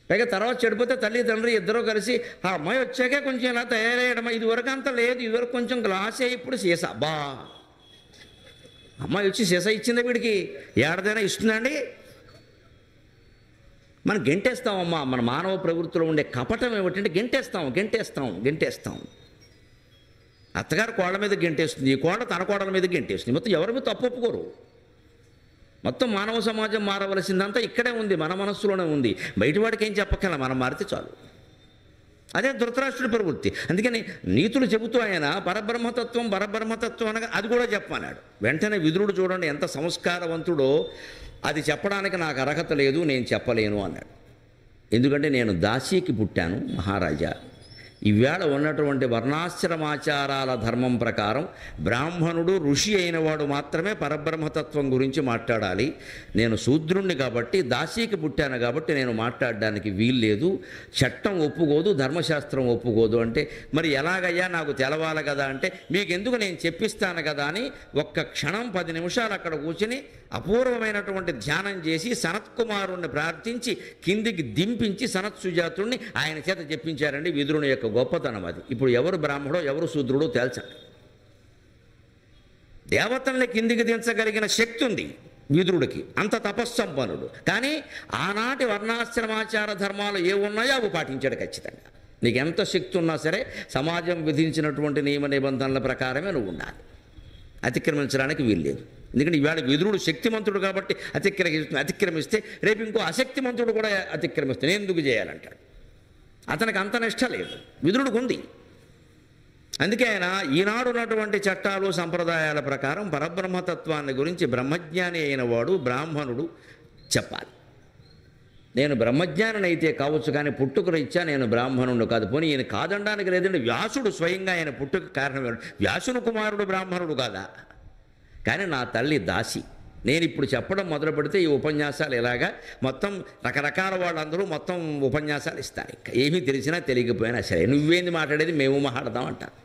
[SPEAKER 1] పైగా తర్వాత చెడిపోతే తల్లి తండ్రి ఇద్దరూ కలిసి ఆ అమ్మాయి వచ్చాకే కొంచెం ఇలా తయారయ్యడం. ఇదివరకు అంత లేదు, ఇదివరకు కొంచెం గ్లాసే, ఇప్పుడు సీసా. బా అమ్మాయి వచ్చి సీసా ఇచ్చిందా వీడికి? ఏడాదైనా ఇస్తుందండి? మనం గెంటేస్తామమ్మా. మన మానవ ప్రవృత్తిలో ఉండే కపటం ఏమిటంటే గెంటేస్తాం. అత్తగారు కోళ్ళ మీద గెంటేస్తుంది, ఈ కోళ్ళ తన కోడల మీద గెంటేస్తుంది. మొత్తం ఎవరి మీద తప్పు ఒప్పుకోరు. మొత్తం మానవ సమాజం మారవలసిందంతా ఇక్కడే ఉంది, మన మనస్సులోనే ఉంది. బయటవాడికి ఏం చెప్పక్కల, మనం మారితే చాలు. అదే ధృతరాష్ట్రుడి ప్రవృత్తి. అందుకని నీతులు చెబుతూ ఆయన పరబ్రహ్మతత్వం అనగా అది కూడా చెప్పమన్నాడు. వెంటనే విదురుడు చూడండి ఎంత సంస్కారవంతుడో. అది చెప్పడానికి నాకు అర్హత లేదు, నేను చెప్పలేను అన్నాడు. ఎందుకంటే నేను దాసీకి పుట్టాను మహారాజా. ఈవేళ ఉన్నటువంటి వర్ణాశ్రమాచారాల ధర్మం ప్రకారం బ్రాహ్మణుడు ఋషి అయిన వాడు మాత్రమే పరబ్రహ్మతత్వం గురించి మాట్లాడాలి. నేను శూద్రుణ్ణి కాబట్టి, దాసీకి పుట్టాను కాబట్టి నేను మాట్లాడడానికి వీల్లేదు, చట్టం ఒప్పుకోదు, ధర్మశాస్త్రం ఒప్పుకోదు. అంటే మరి ఎలాగయ్యా, నాకు తెలవాలి కదా అంటే, మీకెందుకు నేను చెప్పిస్తాను కదా అని ఒక్క క్షణం 10 నిమిషాలు అక్కడ కూర్చుని అపూర్వమైనటువంటి ధ్యానం చేసి సనత్కుమారుణ్ణి ప్రార్థించి కిందికి దింపించి సనత్ సుజాతుణ్ణి ఆయన చేత చెప్పించారండి. విదురుని యొక్క గొప్పతనం అది. ఇప్పుడు ఎవరు బ్రాహ్మడో ఎవరు శూద్రుడో తేల్చండి. దేవతల్ని కిందికి దించగలిగిన శక్తి ఉంది విదురుడికి, అంత తపస్సంపన్నుడు. కానీ ఆనాటి వర్ణాశ్రమాచార ధర్మాలు ఏ ఉన్నాయో అవి పాటించాడు ఖచ్చితంగా. నీకు ఎంత శక్తి ఉన్నా సరే సమాజం విధించినటువంటి నియమ నిబంధనల ప్రకారమే నువ్వు ఉండాలి, అతిక్రమించడానికి వీల్లేదు. ఎందుకంటే ఇవాళ విదురుడు శక్తిమంతుడు కాబట్టి అతిక్రమిస్తే రేపు ఇంకో అశక్తిమంతుడు కూడా అతిక్రమిస్తే నేను ఎందుకు చేయాలంటాడు. అతనికి అంత నిష్ట లేదు, విదురుడికి ఉంది. అందుకే ఆయన ఈనాడు ఉన్నటువంటి చట్టాలు సంప్రదాయాల ప్రకారం పరబ్రహ్మతత్వాన్ని గురించి బ్రహ్మజ్ఞాని అయిన వాడు బ్రాహ్మణుడు చెప్పాలి. నేను బ్రహ్మజ్ఞాని అయితే కావచ్చు, కానీ పుట్టుకరీత్యా నేను బ్రాహ్మణుడు కాదు. పోనీ ఈయన కాదనడానికి లేదంటే వ్యాసుడు స్వయంగా ఆయన పుట్టుక కారణం, వ్యాసుని కుమారుడు బ్రాహ్మణుడు కాదా? కానీ నా తల్లి దాసి. నేను ఇప్పుడు చెప్పడం మొదలు పెడితే ఈ ఉపన్యాసాలు ఇలాగా మొత్తం రకరకాల వాళ్ళందరూ మొత్తం ఉపన్యాసాలు ఇస్తారు. ఏమీ తెలిసినా తెలియకపోయినా సరే, నువ్వేంది మాట్లాడేది, మేము మాట్లాడదాం అంటారు.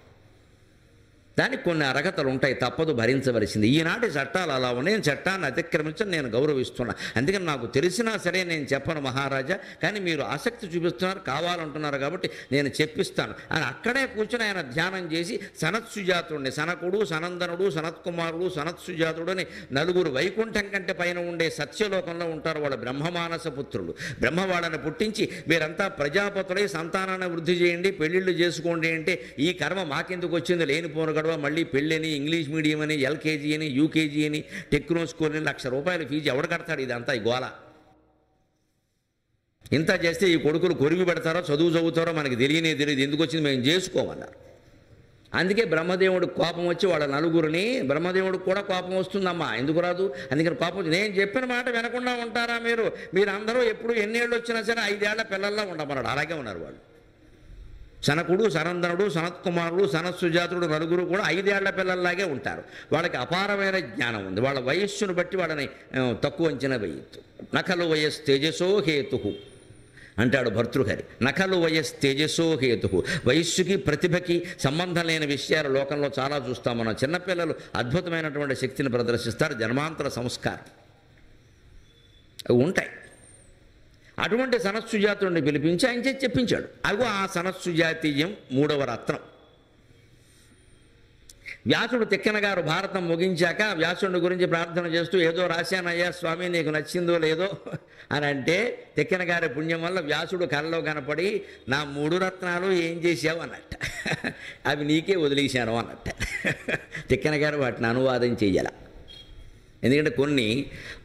[SPEAKER 1] దానికి కొన్ని అర్హతలు ఉంటాయి, తప్పదు, భరించవలసింది. ఈనాటి చట్టాలు అలా ఉన్నాయి. చట్టాన్ని అతిక్రమించని నేను గౌరవిస్తున్నా. అందుకని నాకు తెలిసినా సరే నేను చెప్పను మహారాజా, కానీ మీరు ఆసక్తి చూపిస్తున్నారు, కావాలంటున్నారు కాబట్టి నేను చెప్పిస్తాను అని అక్కడే కూర్చొని ఆయన ధ్యానం చేసి సనత్సుజాతుడిని, సనకుడు, సనందనుడు, సనత్కుమారుడు, సనత్సుజాతుడు అని 4 వైకుంఠం కంటే పైన ఉండే సత్యలోకంలో ఉంటారు. వాళ్ళ బ్రహ్మమానస పుత్రులు. బ్రహ్మ వాళ్ళని పుట్టించి వీరంతా ప్రజాపతులై సంతానాన్ని వృద్ధి చేయండి, పెళ్ళిళ్ళు చేసుకోండి అంటే ఈ కర్మ మాకెందుకు వచ్చింది, లేనిపోను మళ్ళీ పెళ్ళని, ఇంగ్లీష్ మీడియం అని, ఎల్కేజీ అని, యూకేజీ అని, టెక్నో స్కూల్ అని, ₹1,00,000 ఫీజు ఎవడు కడతాడు? ఇదంతా ఈ గోల. ఇంత చేస్తే ఈ కొడుకులు కొరివి పెడతారో చదువు చదువుతారో మనకి తెలియదు. ఎందుకు వచ్చింది, మేము చేసుకోమన్నారు. అందుకే బ్రహ్మదేవుడికి కోపం వచ్చి వాళ్ళ 4గురిని, బ్రహ్మదేవుడికి కూడా కోపం వస్తుందమ్మా, ఎందుకు రాదు? అందుకని కోపం వచ్చి, నేను చెప్పిన మాట వినకుండా ఉంటారా మీరందరూ ఎప్పుడు ఎన్నేళ్ళు వచ్చినా సరే 5 ఏళ్ల పిల్లల్లా ఉండమన్నాడు. అలాగే ఉన్నారు వాళ్ళు. సనకుడు, సనందనుడు, సనత్కుమారుడు, సనత్సుజాతుడు 4 కూడా 5 ఏళ్ల పిల్లల్లాగే ఉంటారు. వాళ్ళకి అపారమైన జ్ఞానం ఉంది. వాళ్ళ వయస్సును బట్టి వాళ్ళని తక్కువ అంచనా వేయద్దు. నఖలు వయస్ తేజసో హేతు అంటాడు భర్తృహరి. నఖలు వయస్ తేజసో హేతు. వయస్సుకి ప్రతిభకి సంబంధం లేని విషయాలు లోకంలో చాలా చూస్తాం మనం. చిన్నపిల్లలు అద్భుతమైనటువంటి శక్తిని ప్రదర్శిస్తారు, జన్మాంతర సంస్కారం అవి ఉంటాయి. అటువంటి సనత్సుజాతుడిని పిలిపించి ఆయన చేసి చెప్పించాడు. అగో ఆ సనత్సుజాతీయం 3వ రత్నం. వ్యాసుడు తిక్కన గారు భారతం ముగించాక వ్యాసుడి గురించి ప్రార్థన చేస్తూ, ఏదో రాశానయ్యా స్వామి, నీకు నచ్చిందో లేదో అని అంటే, తిక్కన గారి పుణ్యం వల్ల వ్యాసుడు కళ్ళలో కనపడి, నా 3 రత్నాలు ఏం చేశావు అన్నట్ట, అవి నీకే వదిలేశాను అన్నట్ట. తిక్కన గారు వాటిని అనువాదం చెయ్యాల. ఎందుకంటే కొన్ని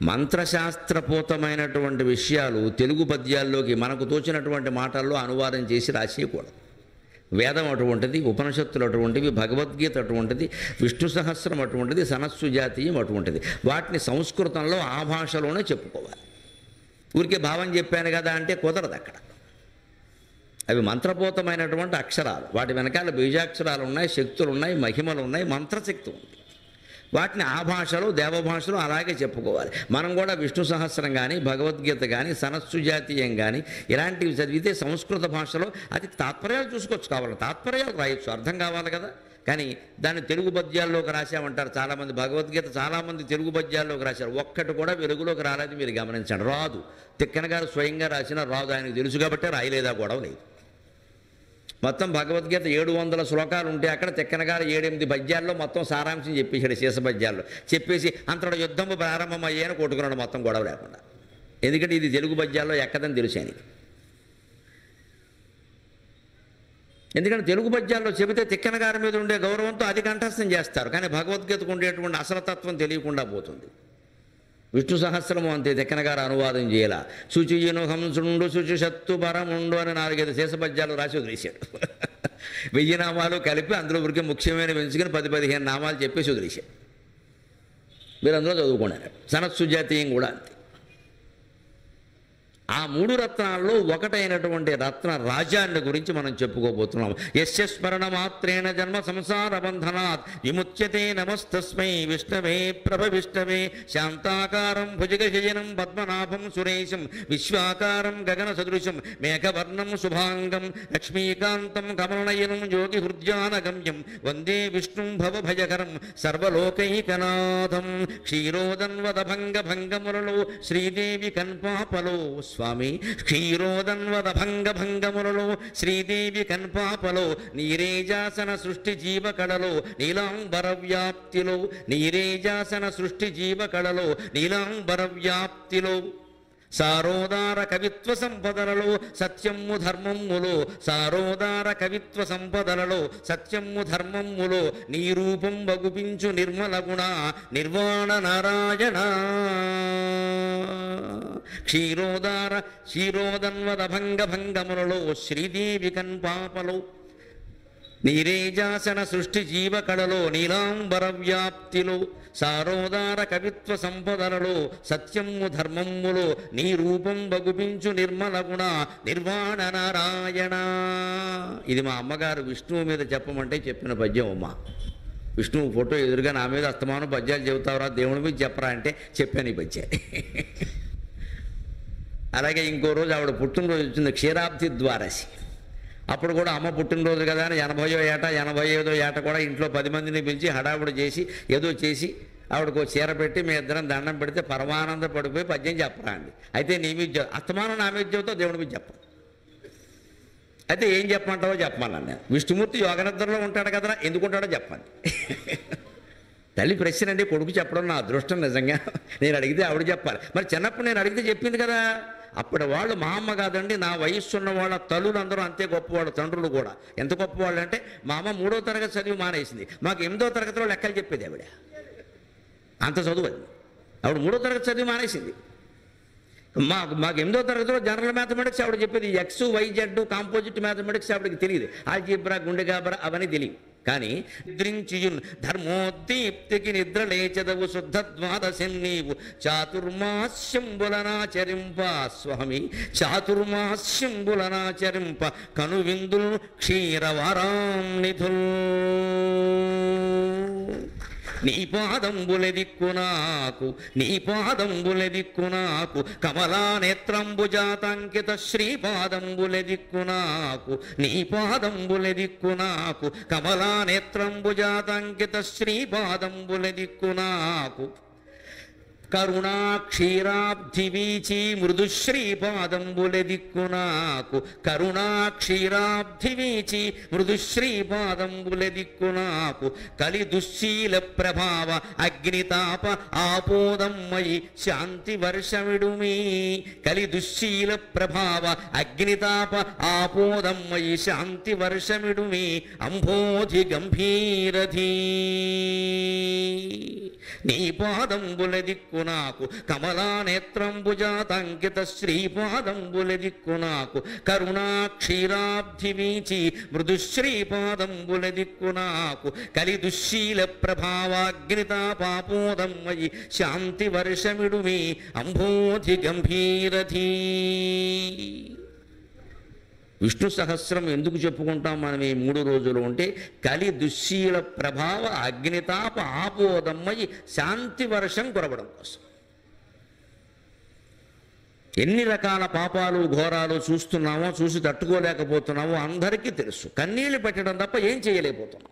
[SPEAKER 1] మంత్రశాస్త్రపూతమైనటువంటి విషయాలు తెలుగు పద్యాల్లోకి మనకు తోచినటువంటి మాటల్లో అనువాదం చేసి రాసేయకూడదు. వేదం అటువంటిది, ఉపనిషత్తులు అటువంటివి, భగవద్గీత అటువంటిది, విష్ణు సహస్రం అటువంటిది, సనత్సుజాతీయం అటువంటిది. వాటిని సంస్కృతంలో ఆ భాషలోనే చెప్పుకోవాలి. ఊరికే భావం చెప్పాను కదా అంటే కుదరదు అక్కడ. అవి మంత్రపూతమైనటువంటి అక్షరాలు, వాటి వెనకాల బీజాక్షరాలు ఉన్నాయి, శక్తులు ఉన్నాయి, మహిమలు ఉన్నాయి, మంత్రశక్తి ఉంది. వాటిని ఆ భాషలో, దేవభాషలో అలాగే చెప్పుకోవాలి. మనం కూడా విష్ణు సహస్రం కానీ, భగవద్గీత కానీ, సనత్సుజాతీయం కానీ ఇలాంటివి చదివితే సంస్కృత భాషలో అది తాత్పర్యాలు చూసుకోవచ్చు. కావాలి తాత్పర్యాలు రాయొచ్చు, అర్థం కావాలి కదా. కానీ దాన్ని తెలుగు పద్యాల్లోకి రాశామంటారు చాలామంది. భగవద్గీత చాలామంది తెలుగు పద్యాల్లోకి రాశారు, ఒక్కటి కూడా వెలుగులోకి రాలేదు. మీరు గమనించండి, రాదు. తిక్కన గారు స్వయంగా రాసినా రాదు, ఆయనకు తెలుసు కాబట్టే రాయలేదా గొడవ లేదు. మొత్తం భగవద్గీత 700 శ్లోకాలు ఉంటే అక్కడ తిక్కన గారు 7-8 పద్యాల్లో మొత్తం సారాంశం చెప్పేశాడు. శేష పద్యాల్లో చెప్పేసి అంతటి యుద్ధము ప్రారంభమయ్యాను కొట్టుకున్నాడు మొత్తం గొడవ లేకుండా. ఎందుకంటే ఇది తెలుగు పద్యాల్లో ఎక్కదని తెలుసు ఆయనకి. ఎందుకంటే తెలుగు పద్యాల్లో చెబితే తిక్కన గారి మీద ఉండే గౌరవంతో అది కంఠస్థం చేస్తారు, కానీ భగవద్గీతకు ఉండేటువంటి అసలతత్వం తెలియకుండా పోతుంది. విష్ణు సహస్రము అంతే, తిక్కన గారు అనువాదం చేయాల. శుచియును హంసుండు శుచిషత్తు పరముండు అని 4-5 శేషపద్యాలు రాసి వదిలేశాడు. 1000 నామాలు కలిపి అందులో ఊరికి ముఖ్యమైన పెంచుకుని 10-15 నామాలు చెప్పేసి వదిలేశాడు. మీరు అందులో చదువుకున్నారు. సనత్సుజాతీయం కూడా అంతే. ఆ 3 రత్నాల్లో ఒకటైనటువంటి రత్న రాజాన్ని గురించి మనం చెప్పుకోబోతున్నాం. యస్య స్మరణ మాత్రేణ జన్మ సంసార బంధనాత్ విముచ్యతే నమస్తస్మై విష్ణవే ప్రభవిష్ణవే శాంతాకారం భుజగశయనం పద్మనాభం సురేశం విశ్వాకారం గగన సదృశం మేఘవర్ణం శుభాంగం లక్ష్మీకాంతం కమలనయనం యోగి హృద్యానగమ్యం వందే విష్ణుం భవభయకరం సర్వలోకైకనాథం. క్షీరోదన్వద భంగ భంగములలో శ్రీదేవి కన్పాపలో స్వామి, క్షీరోదన్వద భంగ భంగములలో శ్రీదేవి కన్పాపలో నీరేజాసన సృష్టి జీవకళలో నీలాంబర వ్యాప్తిలో, నీరేజాసన సృష్టి జీవకళలో నీలాంబర వ్యాప్తిలో సారోదార కవిత్వ సంపదలలో సత్యము ధర్మములో, సారోదార కవిత్వ సంపదలలో సత్యము ధర్మములో నీ రూపం బగుపించు నిర్మల గుణ నిర్వాణ నారాయణ. క్షీరోదన్వద భంగ భంగములలో శ్రీదేవి కన్పాపలో నీరేజాసన సృష్టి జీవకళలో నీలాంబర వ్యాప్తిలో సారోదార కవిత్వ సంపదలలో సత్యము ధర్మములో నీ రూపం బగుపించు నిర్మల గుణ నిర్వాణ నారాయణ. ఇది మా అమ్మగారు విష్ణువు మీద చెప్పమంటే చెప్పిన పద్యం. అమ్మ విష్ణువు ఫోటో ఎదురుగా నా మీద అస్తమానం పద్యాలు చెబుతావురా, దేవుని మీద చెప్పరా అంటే చెప్పాను ఈ పద్యాలు. అలాగే ఇంకో రోజు ఆవిడ పుట్టినరోజు వచ్చింది, క్షీరాబ్ది ద్వాదశి. అప్పుడు కూడా అమ్మ పుట్టినరోజు కదా అని 80వ ఏట 85వ ఏట కూడా ఇంట్లో 10 మందిని పిలిచి హడావుడి చేసి ఏదో చేసి ఆవిడకు చీర పెట్టి మీ ఇద్దరం దండం పెడితే పరమానంద పడిపోయి పద్యం చెప్పరా అండి. అయితే నీ మీద అస్తమానం నా మీద చెబుతావు, దేవుడి మీద చెప్ప. అయితే ఏం చెప్పమంటావో చెప్పమన్నాను నేను. విష్ణుమూర్తి యోగనిద్రలో ఉంటాడు కదా, ఎందుకు ఉంటాడో చెప్పండి. తల్లి ప్రశ్న అండి, కొడుకు చెప్పడం నా అదృష్టం నిజంగా. నేను అడిగితే ఆవిడ చెప్పాలి. మరి చిన్నప్పుడు నేను అడిగితే చెప్పింది కదా. అప్పుడు వాళ్ళు మా అమ్మ కాదండి, నా వయస్సు ఉన్న వాళ్ళ తల్లులు అందరూ అంతే గొప్పవాళ్ళు, తండ్రులు కూడా. ఎంత గొప్పవాళ్ళు అంటే మా అమ్మ 3వ తరగతి చదివి మానేసింది, మాకు 8వ తరగతిలో లెక్కలు చెప్పేది ఆవిడ. అంత చదువు అది. ఆవిడ 3వ తరగతి చదివి మానేసింది. మాకు 8వ తరగతిలో జనరల్ మ్యాథమెటిక్స్ ఆవిడ చెప్పేది. X Y Z composite mathematics ఆవిడకి తెలియదు. ఆల్జీబ్రా గుండెగాబ్రా అవన్నీ తెలియదు. కానీ నిద్రించియున్ ధర్మోద్దీప్తికి నిద్ర లేచదవు శుద్ధ ద్వాదశం నీవు చాతుర్మాస్యంబులనాచరింప స్వామి, చాతుర్మాస్యంబులనాచరింప కనువిందుల్ క్షీరవారాం నిధుల్. నీ పాదంబులె దిక్కు నాకు, నీ పాదంబులె దిక్కు నాకు కమలా నేత్రంబుజాతంకిత శ్రీపాదంబులె దిక్కు నాకు, నీ పాదంబులె దిక్కు నాకు కమలా నేత్రంబుజాతంకిత శ్రీపాదంబులె దిక్కు నాకు. కరుణా క్షీరాబ్ధి వీచి మృదుశ్రీపాదంబులె దిక్కు నాకు, కరుణా క్షీరాబ్ధి వీచి మృదుశ్రీపాదంబులె దిక్కు నాకు. కలి దుశ్శీల ప్రభావ అగ్నితాప ఆపోదమ్మయి శాంతి వర్షమిడుమీ, కలి దుశ్శీల ప్రభావ అగ్నితాప ఆపోదమ్మయి శాంతి వర్షమిడుమీ. అంబోధి గంభీరధీ నీ పాదంబులె దిక్కు నాకు కమలా నేత్రంబుజాతంకిత శ్రీపాదంబులె దిక్కు నాకు. కరుణా క్షీరాబ్ధి వీచి మృదుశ్రీపాదంబులె దిక్కు నాకు. కలి దుశ్శీల ప్రభావాగ్నితాపాపోదమ్మయి శాంతి వర్షమిడుమీ. అంబోధి గంభీరధీ. విష్ణు సహస్రం ఎందుకు చెప్పుకుంటాం మనం ఈ 3 రోజులు అంటే, కలి దుశ్శీల ప్రభావ అగ్నితాప ఆపోదమ్మయి శాంతి వర్షం కురవడం కోసం. ఎన్ని రకాల పాపాలు ఘోరాలు చూస్తున్నామో, చూసి తట్టుకోలేకపోతున్నామో అందరికీ తెలుసు. కన్నీళ్లు పెట్టడం తప్ప ఏం చేయలేకపోతున్నాం.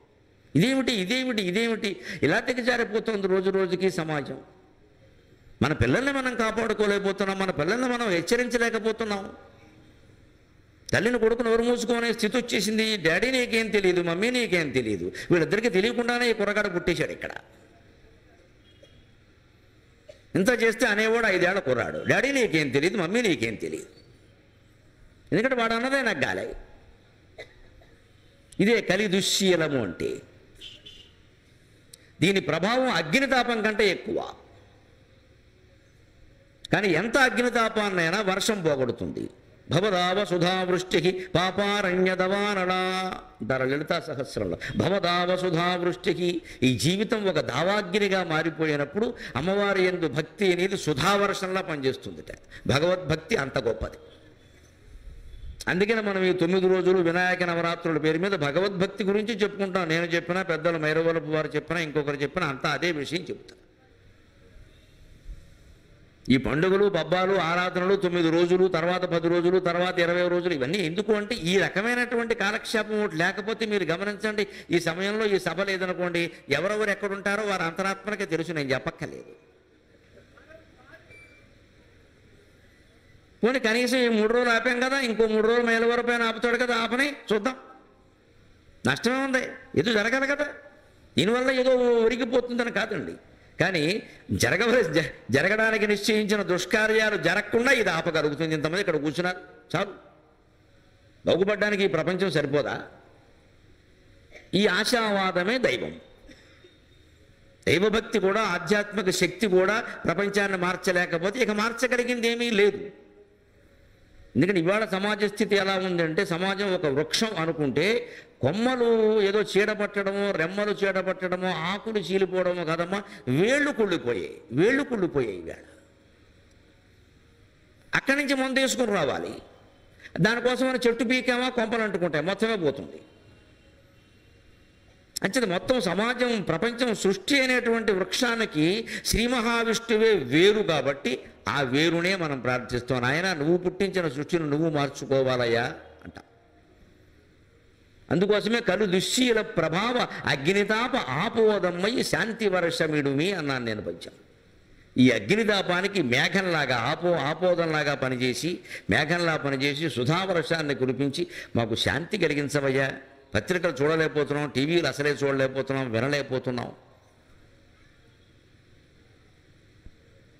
[SPEAKER 1] ఇదేమిటి ఇలా తెగజారిపోతుంది రోజు రోజుకి సమాజం. మన పిల్లల్ని మనం కాపాడుకోలేకపోతున్నాం, మన పిల్లల్ని మనం హెచ్చరించలేకపోతున్నాం. తల్లిని కొడుకు నోరు మూసుకునే స్థితి వచ్చేసింది. డాడీ నీకేం తెలియదు, మమ్మీ నీకేం తెలియదు. వీళ్ళిద్దరికీ తెలియకుండానే ఈ కుర్రగాడ పుట్టేశాడు ఇక్కడ. ఇంత చేస్తే అనేవాడు 5 ఏళ్ల కుర్రాడు. డాడీ నీకేం తెలియదు, మమ్మీ నీకేం తెలియదు. ఎందుకంటే వాడు అన్నదే నాకు గాలే. ఇదే కలి దుశ్శీలము అంటే. దీని ప్రభావం అగ్నితాపం కంటే ఎక్కువ. కానీ ఎంత అగ్నితాపాన్నైనా వర్షం పోగొడుతుంది. భవదావ సుధావృష్టికి పాపారణ్యదవానళ అంటారు లలితా సహస్రంలో. భవదావ సుధావృష్టికి, ఈ జీవితం ఒక దావాగ్నిగా మారిపోయినప్పుడు అమ్మవారి యందు భక్తి అనేది సుధావర్షంలా పనిచేస్తుందిట. భగవద్భక్తి అంత గొప్పది. అందుకని మనం ఈ 9 రోజులు వినాయక నవరాత్రుల పేరు మీద భగవద్భక్తి గురించి చెప్పుకుంటాం. నేను చెప్పినా, పెద్దలు మైరవలపు వారు చెప్పినా, ఇంకొకరు చెప్పినా అంతా అదే విషయం చెప్తారు. ఈ పండుగలు, పబ్బాలు, ఆరాధనలు 9 రోజులు, తర్వాత 10 రోజులు, తర్వాత 20 రోజులు, ఇవన్నీ ఎందుకు అంటే ఈ రకమైనటువంటి కాలక్షేపం ఒకటి లేకపోతే మీరు గమనించండి, ఈ సమయంలో ఈ సభ లేదనుకోండి, ఎవరెవరు ఎక్కడుంటారో వారి అంతరాత్మకే తెలుసు, నేను చెప్పక్కర్లేదు. పోనీ కనీసం ఈ 3 రోజులు ఆపాం కదా, ఇంకో 3 రోజులు మైలవరపైన ఆపుతాడు కదా, ఆపని చూద్దాం, నష్టమే ఉంది, ఏదో జరగాలి కదా. దీనివల్ల ఏదో ఒరిగిపోతుందని కాదండి, కానీ జరగడానికి నిశ్చయించిన దుష్కార్యాలు జరగకుండా ఇది ఆపగలుగుతుంది. ఇంతమంది ఇక్కడ కూర్చున్నారు, చాలు. బాగుపడ్డానికి ఈ ప్రపంచం సరిపోదా? ఈ ఆశావాదమే దైవం. దైవభక్తి కూడా, ఆధ్యాత్మిక శక్తి కూడా ప్రపంచాన్ని మార్చలేకపోతే ఇక మార్చగలిగింది ఏమీ లేదు. ఎందుకంటే ఇవాళ సమాజ స్థితి ఎలా ఉందంటే, సమాజం ఒక వృక్షం అనుకుంటే కొమ్మలు ఏదో చీడపట్టడమో, రెమ్మలు చీడపట్టడమో, ఆకులు చీలిపోవడమో కదమ్మా, వేళ్ళు కుళ్ళిపోయాయి ఇవాళ. అక్కడి నుంచి మందు వేసుకుని రావాలి, దానికోసమని చెట్టు పీకామా కొంపలు అంటుకుంటాయి, మొత్తమే పోతుంది. అంచేది మొత్తం సమాజం, ప్రపంచం, సృష్టి అనేటువంటి వృక్షానికి శ్రీ మహావిష్ణువే వేరు కాబట్టి ఆ వేరునే మనం ప్రార్థిస్తాం. ఆయన నువ్వు పుట్టించిన సృష్టిని నువ్వు మార్చుకోవాలయ్యా అంట. అందుకోసమే కలు దుశ్శీల ప్రభావ అగ్నితాప ఆపోదమ్మయ్యి శాంతి వర్షమిడుమి అన్నాను నేను పంచం. ఈ అగ్నితాపానికి మేఘంలాగా, ఆపోదంలాగా పనిచేసి, మేఘంలా పనిచేసి సుధావర్షాన్ని కురిపించి మాకు శాంతి కలిగించవయ్యా. పత్రికలు చూడలేకపోతున్నాం, టీవీలు అసలే చూడలేకపోతున్నాం, వినలేకపోతున్నాం.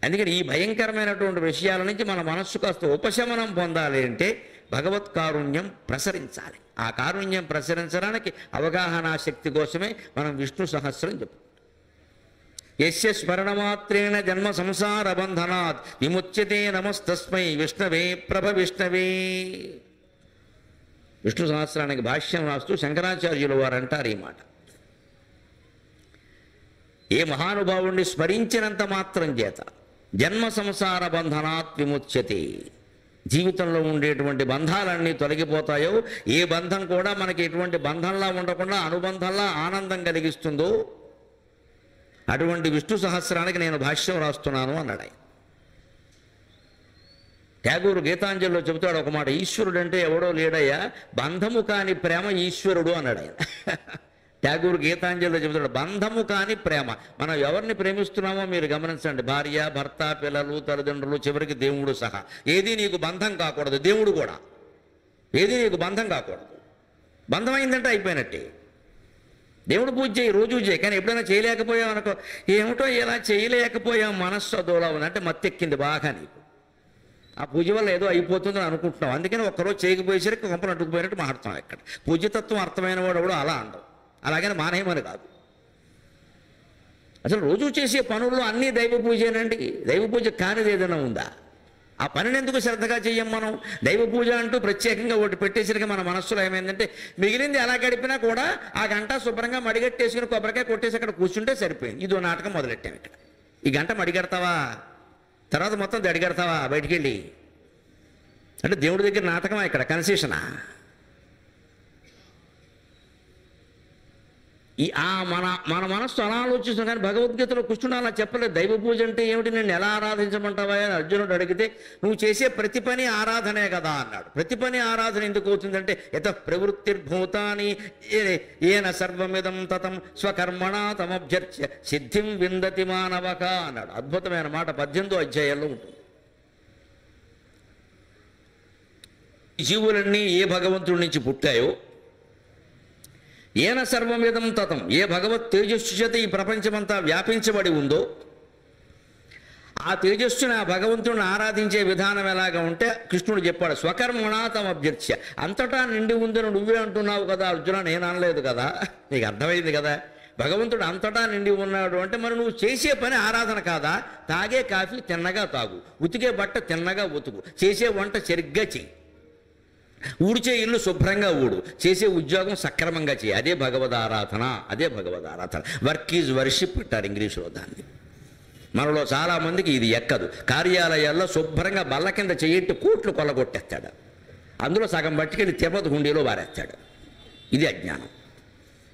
[SPEAKER 1] అందుకని ఈ భయంకరమైనటువంటి విషయాల నుంచి మన మనస్సు కాస్త ఉపశమనం పొందాలి అంటే భగవత్ కారుణ్యం ప్రసరించాలి. ఆ కారుణ్యం ప్రసరించడానికి అవగాహనా శక్తి కోసమే మనం విష్ణు సహస్రం చెప్పుకుంటాం. యస్య స్మరణమాత్రేణ జన్మ సంసార బంధనాత్ విముచ్యతే నమస్తస్మై విష్ణవే ప్రభ విష్ణవే. విష్ణు సహస్రానికి భాష్యం రాస్తూ శంకరాచార్యులు వారు అంటారు ఈ మాట. ఏ మహానుభావుణ్ణి స్మరించినంత మాత్రం చేత జన్మ సంసార బంధనాత్ విముచ్యతే, జీవితంలో ఉండేటువంటి బంధాలన్నీ తొలగిపోతాయో, ఏ బంధం కూడా మనకి ఎటువంటి బంధంలా ఉండకుండా అనుబంధంలా ఆనందం కలిగిస్తుందో అటువంటి విష్ణు సహస్రానికి నేను భాష్యం రాస్తున్నాను అన్నాడు ఆయన. ట్యాగూరు గీతాంజలిలో చెబుతాడు ఒక మాట, ఈశ్వరుడు అంటే ఎవడో లేడయ్యా, బంధము కాని ప్రేమ ఈశ్వరుడు అన్నాడు ఆయన. ట్యాగూరు గీతాంజలిలో చెబుతాడు, బంధము కాని ప్రేమ. మనం ఎవరిని ప్రేమిస్తున్నామో మీరు గమనించండి, భార్య, భర్త, పిల్లలు, తల్లిదండ్రులు, చివరికి దేవుడు సహా. ఏది నీకు బంధం కాకూడదు, దేవుడు కూడా ఏది నీకు బంధం కాకూడదు. బంధం అయిందంటే అయిపోయినట్టే. దేవుడు పూజ చేయి, రోజు చేయి, కానీ ఎప్పుడైనా చేయలేకపోయావు అనుకో, ఏమిటో ఇలా చేయలేకపోయాం, మనస్సు అదోలా ఉందంటే మత్తెక్కింది బాగా నీకు. ఆ పూజ వల్ల ఏదో అయిపోతుందని అనుకుంటున్నాం, అందుకని ఒక్కరోజు చేయకపోయేసరికి కొంపలు అడ్డుకుపోయినట్టు మాట్లాడుతాం. ఇక్కడ పూజ్యతత్వం అర్థమైన వాడు కూడా అలా అండవు, అలాగని మానేయమని కాదు. అసలు రోజు చేసే పనుల్లో అన్నీ దైవ పూజేనండి. దైవ పూజ కానిది ఏదైనా ఉందా? ఆ పనిని ఎందుకు శ్రద్ధగా చెయ్యం మనం? దైవ పూజ అంటూ ప్రత్యేకంగా ఒకటి పెట్టేసరికి మన మనస్సులో ఏమైందంటే, మిగిలింది ఎలా గడిపినా కూడా ఆ గంట శుభ్రంగా మడిగట్టేసుకుని కొబ్బరికాయ కొట్టేసి అక్కడ కూర్చుంటే సరిపోయింది. ఇదో నాటకం మొదలెట్టాం ఇక్కడ. ఈ గంట మడిగడతావా, తర్వాత మొత్తం దడిగడతావా బయటికి వెళ్ళి? అంటే దేవుడి దగ్గర నాటకమా ఇక్కడ, కన్సెషనా? మన మనస్సు అలా ఆలోచిస్తాం, కానీ భగవద్గీతలో కృష్ణుడు అలా చెప్పలేదు. దైవ పూజ అంటే ఏమిటి, నేను ఎలా ఆరాధించమంటావా అని అర్జునుడు అడిగితే, నువ్వు చేసే ప్రతి పని ఆరాధనే కదా అన్నాడు. ప్రతి పని ఆరాధన ఎందుకు అవుతుందంటే, యత ప్రవృత్తిర్భూతాని ఏన సర్వమిదం తతం స్వకర్మణా తమభ్యర్చ్య సిద్ధిం విందతి మానవక అన్నాడు. అద్భుతమైన మాట 18వ అధ్యాయంలో ఉంటుంది. జీవులన్నీ ఏ భగవంతుడి నుంచి పుట్టాయో, ఏన సర్వమిదం తతం, ఏ భగవత్ తేజస్సు చేత ఈ ప్రపంచమంతా వ్యాపించబడి ఉందో, ఆ తేజస్సుని, ఆ భగవంతుడిని ఆరాధించే విధానం ఎలాగా ఉంటే కృష్ణుడు చెప్పాడు, స్వకర్మణా తమభ్యర్చ్య. అంతటా నిండి ఉందని నువ్వే అంటున్నావు కదా అర్జున, నేను అనలేదు కదా. నీకు అర్థమైంది కదా, భగవంతుడు అంతటా నిండి ఉన్నాడు అంటే మరి నువ్వు చేసే పని ఆరాధన కాదా? తాగే కాఫీ తిన్నగా తాగు, ఉతికే బట్ట తిన్నగా ఉతుకు, చేసే వంట సరిగ్గా చెయ్యి. ఊడ్చే ఇల్లు శుభ్రంగా ఊడు, చేసే ఉద్యోగం సక్రమంగా చేయి. అదే భగవదారాధన, అదే భగవదారాధన. వర్క్ ఈజ్ వర్షిప్ అంటారు ఇంగ్లీషులో దాన్ని. మనలో చాలామందికి ఇది ఎక్కదు. కార్యాలయాల్లో శుభ్రంగా బల్ల కింద చెయ్యట్టి కోట్లు కొల్లగొట్టేస్తాడు, అందులో సగం పట్టుకెళ్ళి తిరుపతి హుండీలో వారేస్తాడు. ఇది అజ్ఞానం.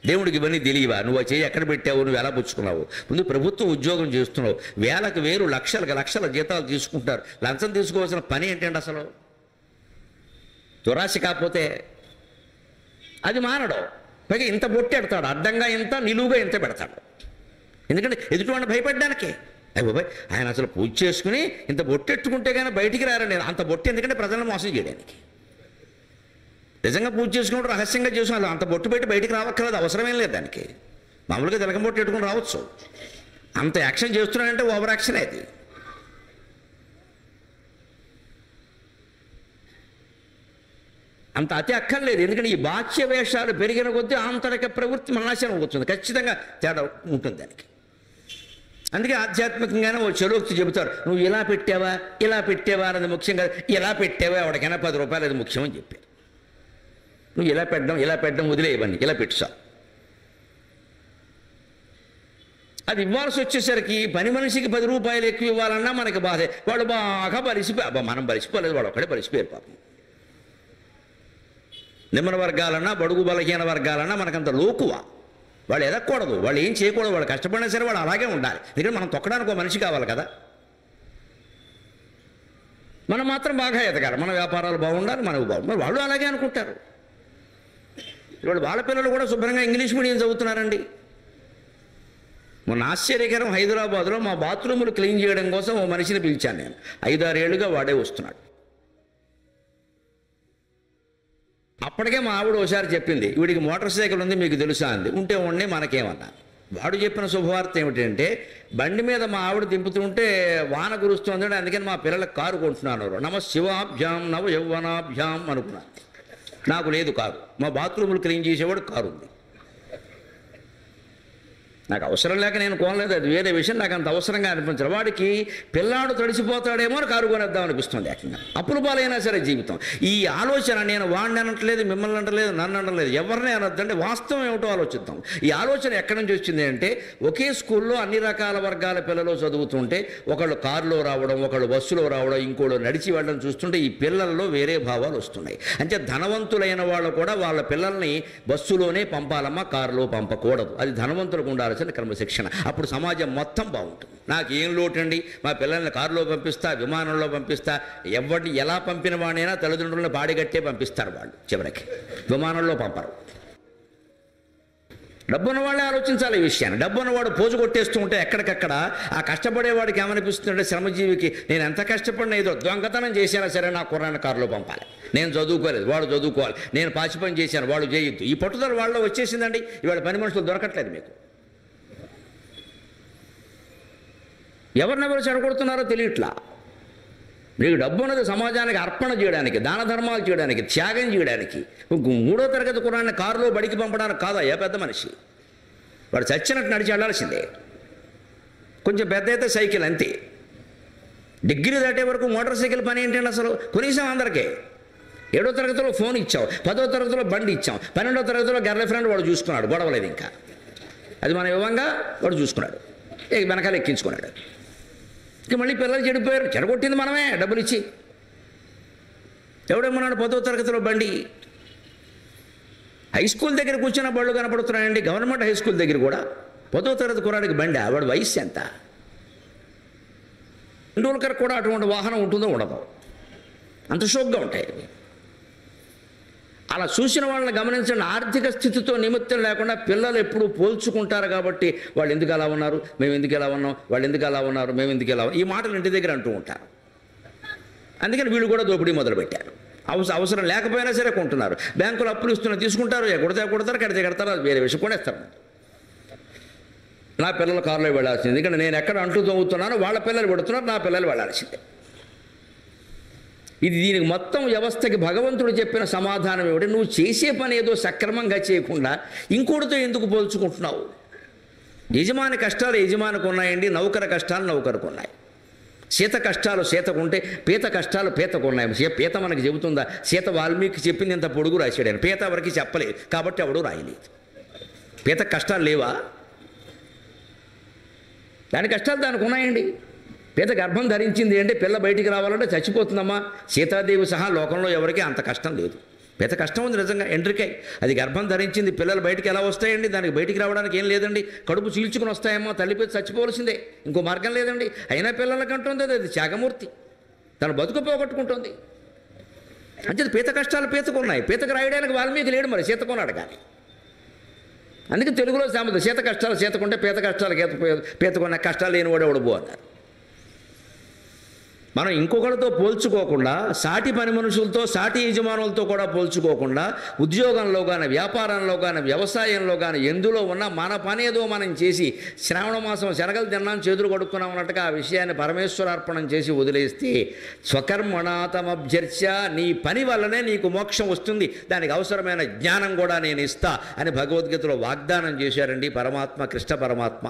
[SPEAKER 1] దేవుడికి ఇవన్నీ తెలియవా? నువ్వు ఆ చెయ్యి ఎక్కడ పెట్టావు, నువ్వు ఎలా పుచ్చుకున్నావు? ముందు ప్రభుత్వం ఉద్యోగం చేస్తున్నావు, వేలకు వేలు లక్షలకు లక్షల జీతాలు తీసుకుంటారు. లంచం తీసుకోవాల్సిన పని ఏంటంటే అసలు? దురాశ కాకపోతే అది మానడు. పైగా ఇంత బొట్టెడతాడు, అడ్డంగా ఇంత, నిలువుగా ఇంత పెడతాడు. ఎందుకంటే ఎదుటివాడిని భయపడడానికే. అయ్యి బాబాయ్, ఆయన అసలు పూజ చేసుకుని ఇంత బొట్టెట్టుకుంటే కానీ బయటికి రారండి. అంత బొట్టు ఎందుకంటే ప్రజలను మోసం చేయడానికి. నిజంగా పూజ చేసుకుంటూ రహస్యంగా చేసుకున్నారు, అంత బొట్టు పెట్టి బయటికి రావక్కర్లేదు, అవసరమేం లేదు దానికి. మామూలుగా తిలకం బొట్టు పెట్టుకుని రావచ్చు. అంత యాక్షన్ చేస్తున్నాడంటే ఓవర్ యాక్షన్ అది. అంత అతి అక్కర్లేదు. ఎందుకంటే ఈ బాహ్య వేషాలు పెరిగిన కొద్దీ ఆంతరిక ప్రవృత్తి నాశనం అవుతుంది. ఖచ్చితంగా తేడా ఉంటుంది దానికి. అందుకే ఆధ్యాత్మికంగానే ఓ చెలోక్తి చెబుతారు, నువ్వు ఇలా పెట్టావా ఇలా పెట్టావా అనేది ముఖ్యం కాదు, ఇలా పెట్టావా ఎవరికైనా 10 రూపాయలు అది ముఖ్యమని చెప్పారు. నువ్వు ఇలా పెట్టడం వదిలేయవన్నీ, ఇలా పెట్టుసా. అది ఇవ్వాల్సి వచ్చేసరికి పని మనిషికి 10 రూపాయలు ఎక్కువ ఇవ్వాలన్నా మనకి బాధే. వాడు బాగా బలిసిపోయి, మనం బలిసిపోలేదు, వాడు ఒక్కడే బలిసిపోయారు పాపం. నిమ్మన వర్గాలన్నా బడుగు బలహీన వర్గాలన్నా మనకంత లోకువ. వాళ్ళు ఎదగకూడదు, వాళ్ళు ఏం చేయకూడదు, వాళ్ళు కష్టపడినా సరే వాళ్ళు అలాగే ఉండాలి. ఎందుకంటే మనం తొక్కడానికి ఒక మనిషి కావాలి కదా. మనం మాత్రం బాగా ఎదగాలి, మన వ్యాపారాలు బాగుండాలి, మనకు బాగుండాలి. వాళ్ళు అలాగే అనుకుంటారు. ఇవాళ వాళ్ళ పిల్లలు కూడా శుభ్రంగా ఇంగ్లీష్ మీడియం చదువుతున్నారండి. మొన్న ఆశ్చర్యకరం, హైదరాబాద్లో మా బాత్రూములు క్లీన్ చేయడం కోసం ఓ మనిషిని పిలిచాను నేను. 5-6 ఏళ్ళుగా వాడే వస్తున్నాడు. అప్పటికే మా ఆవిడ ఒకసారి చెప్పింది, వీడికి మోటార్ సైకిల్ ఉంది మీకు తెలుసా అంది. ఉంటే ఉండి మనకేమన్నా. వాడు చెప్పిన శుభవార్త ఏమిటంటే, బండి మీద మా ఆవిడ దింపుతుంటే వాన కురుస్తుంది, అందుకని మా పిల్లలకు కారు కొంటున్నాను. నమ శివాభ్యాం నవ యౌవనాభ్యాం అనుకున్నాను. నాకు లేదు కారు, మా బాత్రూములు క్లీన్ చేసేవాడు కారు ఉంది. నాకు అవసరం లేక నేను కొనలేదు, అది వేరే విషయం. నాకు అంత అవసరంగా అనిపించదు. వాడికి పిల్లాడు తడిసిపోతాడేమో అని కారు కొనేద్దాం అనిపిస్తుంది. ఏకంగా అప్పుల పాలైనా సరే జీవితం. ఈ ఆలోచన, నేను వాడిని అనట్లేదు, మిమ్మల్ని అంటలేదు, నన్ను అనట్లేదు, ఎవరిని అనొద్దంటే వాస్తవం ఏమిటో ఆలోచిద్దాం. ఈ ఆలోచన ఎక్కడి నుంచి వచ్చింది అంటే, ఒకే స్కూల్లో అన్ని రకాల వర్గాల పిల్లలు చదువుతుంటే ఒకళ్ళు కారులో రావడం, ఒకళ్ళు బస్సులో రావడం, ఇంకోళ్ళు నడిచి వెళ్ళడం చూస్తుంటే ఈ పిల్లల్లో వేరే భావాలు వస్తున్నాయి. అంటే ధనవంతులైన వాళ్ళు కూడా వాళ్ళ పిల్లల్ని బస్సులోనే పంపాలమ్మా, కారులో పంపకూడదు. అది ధనవంతులకు ఉండాలి క్రమశిక్షణ. అప్పుడు సమాజం మొత్తం బాగుంటుంది. నాకేం లోటండి, మా పిల్లల్ని కారులో పంపిస్తా, విమానంలో పంపిస్తా. ఎవరిని ఎలా పంపిన వాడినైనా తల్లిదండ్రులను బాడిగట్టే పంపిస్తారు వాళ్ళు. చివరికి విమానంలో పంపరు. డబ్బున్న వాళ్ళే ఆలోచించాలి ఈ విషయాన్ని. డబ్బున్నవాడు పోజు కొట్టేస్తూ ఉంటే ఎక్కడికక్కడ ఆ కష్టపడేవాడికి ఏమనిపిస్తుందంటే, శ్రమజీవికి నేను ఎంత కష్టపడినా ఏదో దొంగతనం చేసినా సరే నా కుర్రాన్ని కారులో పంపాలి. నేను చదువుకోలేదు, వాడు చదువుకోవాలి. నేను పాచి పని చేశాను, వాడు చేయొద్దు. ఈ పట్టుదల వాళ్ళలో వచ్చేసిందండి. ఇవాళ పని మనుషులు దొరకట్లేదు మీకు. ఎవరినెవరు చెడగొడుతున్నారో తెలియట్లా. నీకు డబ్బు ఉన్నది సమాజానికి అర్పణ చేయడానికి, దాన ధర్మాలు చేయడానికి, త్యాగం చేయడానికి. 3వ తరగతి కుర్రాన్ని కారులో బడికి పంపడానికి కాదా ఏ పెద్ద మనిషి. వాడు చచ్చినట్టు నడిచి వెళ్ళాల్సిందే. కొంచెం పెద్ద అయితే సైకిల్ అంతే. డిగ్రీ దాటే వరకు మోటార్ సైకిల్ పని ఏంటంటే అసలు కొనిసాం అందరికీ. 7వ తరగతిలో ఫోన్ ఇచ్చాం, 10వ తరగతిలో బండి ఇచ్చాం, 12వ తరగతిలో గర్ల్ ఫ్రెండ్ వాడు చూసుకున్నాడు, గొడవలేదు ఇంకా. అది మన ఇవ్వంగా వాడు చూసుకున్నాడు, వెనకాల ఎక్కించుకున్నాడు. ఇక మళ్ళీ పిల్లలు చెడిపోయారు. చెడగొట్టింది మనమే డబ్బులు ఇచ్చి. ఎవడేమన్నాడు 10వ తరగతిలో బండి. హై స్కూల్ దగ్గర కూర్చున్న బళ్ళు కనపడుతున్నాయండి. గవర్నమెంట్ హై స్కూల్ దగ్గర కూడా 10వ తరగతి కుర్రాడికి బండి. వాడు వయసు ఎంత? టెండూల్కర్ కూడా అటువంటి వాహనం ఉంటుందో ఉండదు, అంత షోక్గా ఉంటాయి. అలా చూసిన వాళ్ళని గమనించండి. ఆర్థిక స్థితితో నిమిత్తం లేకుండా పిల్లలు ఎప్పుడు పోల్చుకుంటారు. కాబట్టి వాళ్ళు ఎందుకు అలా ఉన్నారు, మేము ఎందుకు ఎలా ఉన్నాం, వాళ్ళు ఎందుకు అలా ఉన్నారు, మేము ఎందుకు ఎలా ఉన్నాం, ఈ మాటలు ఇంటి దగ్గర అంటూ ఉంటారు. అందుకని వీళ్ళు కూడా దోపిడీ మొదలుపెట్టారు. అవసరం లేకపోయినా సరే కొంటున్నారు. బ్యాంకులు అప్పులు ఇస్తున్నా తీసుకుంటారు, కొడతారు, కడతారు, అది వేరే విషయం కొనేస్తారు. నా పిల్లలు కారులో వెళ్ళాల్సింది, ఎందుకంటే నేను ఎక్కడ అంటూ తవ్వుతున్నానో వాళ్ళ పిల్లలు పెడుతున్నారు, నా పిల్లలు వెళ్ళాల్సిందే. ఇది దీనికి మొత్తం వ్యవస్థకి భగవంతుడు చెప్పిన సమాధానం ఏమిటి? నువ్వు చేసే పని ఏదో సక్రమంగా చేయకుండా ఇంకోటితో ఎందుకు పోల్చుకుంటున్నావు? యజమాని కష్టాలు యజమానికి ఉన్నాయండి, నౌకర కష్టాలు నౌకరకు ఉన్నాయి. సీత కష్టాలు సీతకుంటే పీత కష్టాలు పీతకున్నాయి. పీత మనకి చెబుతుందా? సీత వాల్మీకి చెప్పింది ఇంత పొడుగు రాశాడు ఆయన. పీత ఎవరికి చెప్పలేదు కాబట్టి ఎవడు రాయలేదు. పీత కష్టాలు లేవా? దాని కష్టాలు దానికి ఉన్నాయండి. పీత గర్భం ధరించింది అంటే పిల్ల బయటికి రావాలంటే చచ్చిపోతుందమ్మా. సీతాదేవి సహా లోకంలో ఎవరికి అంత కష్టం లేదు. పీత కష్టం ఉంది నిజంగా. ఎండ్రికాయ అది గర్భం ధరించింది, పిల్లలు బయటికి ఎలా వస్తాయండి? దానికి బయటికి రావడానికి ఏం లేదండి. కడుపు చీల్చుకుని వస్తాయమ్మా, తల్లిపేత చచ్చిపోవలసిందే, ఇంకో మార్గం లేదండి. అయినా పిల్లలకంటుంది అది త్యాగమూర్తి, తన బతుకు పోగొట్టుకుంటుంది. అంటే పీత కష్టాలు పీతకున్నాయి. పీతకు రాయడానికి వాల్మీకి లేడు, మరి సీతకున్నాడు కానీ. అందుకే తెలుగులో సామెత సీత కష్టాలు సీతకుంటే పీత కష్టాలు పీతకున్న కష్టాలు లేనివాడు ఎవడు పో అన్నారు. మనం ఇంకొకరితో పోల్చుకోకుండా, సాటి పని మనుషులతో సాటి యజమానులతో కూడా పోల్చుకోకుండా, ఉద్యోగంలో కానీ వ్యాపారంలో కానీ వ్యవసాయంలో కానీ ఎందులో ఉన్నా మన పని ఏదో మనం చేసి శ్రావణ మాసం శనగలు తిన్నాం చేతులు కొడుక్కున్నాం అన్నట్టుగా ఆ విషయాన్ని పరమేశ్వరార్పణం చేసి వదిలేస్తే స్వకర్మణాతమభ్యర్చ, నీ పని వల్లనే నీకు మోక్షం వస్తుంది, దానికి అవసరమైన జ్ఞానం కూడా నేను ఇస్తా అని భగవద్గీతలో వాగ్దానం చేశారండి పరమాత్మ, కృష్ణ పరమాత్మ.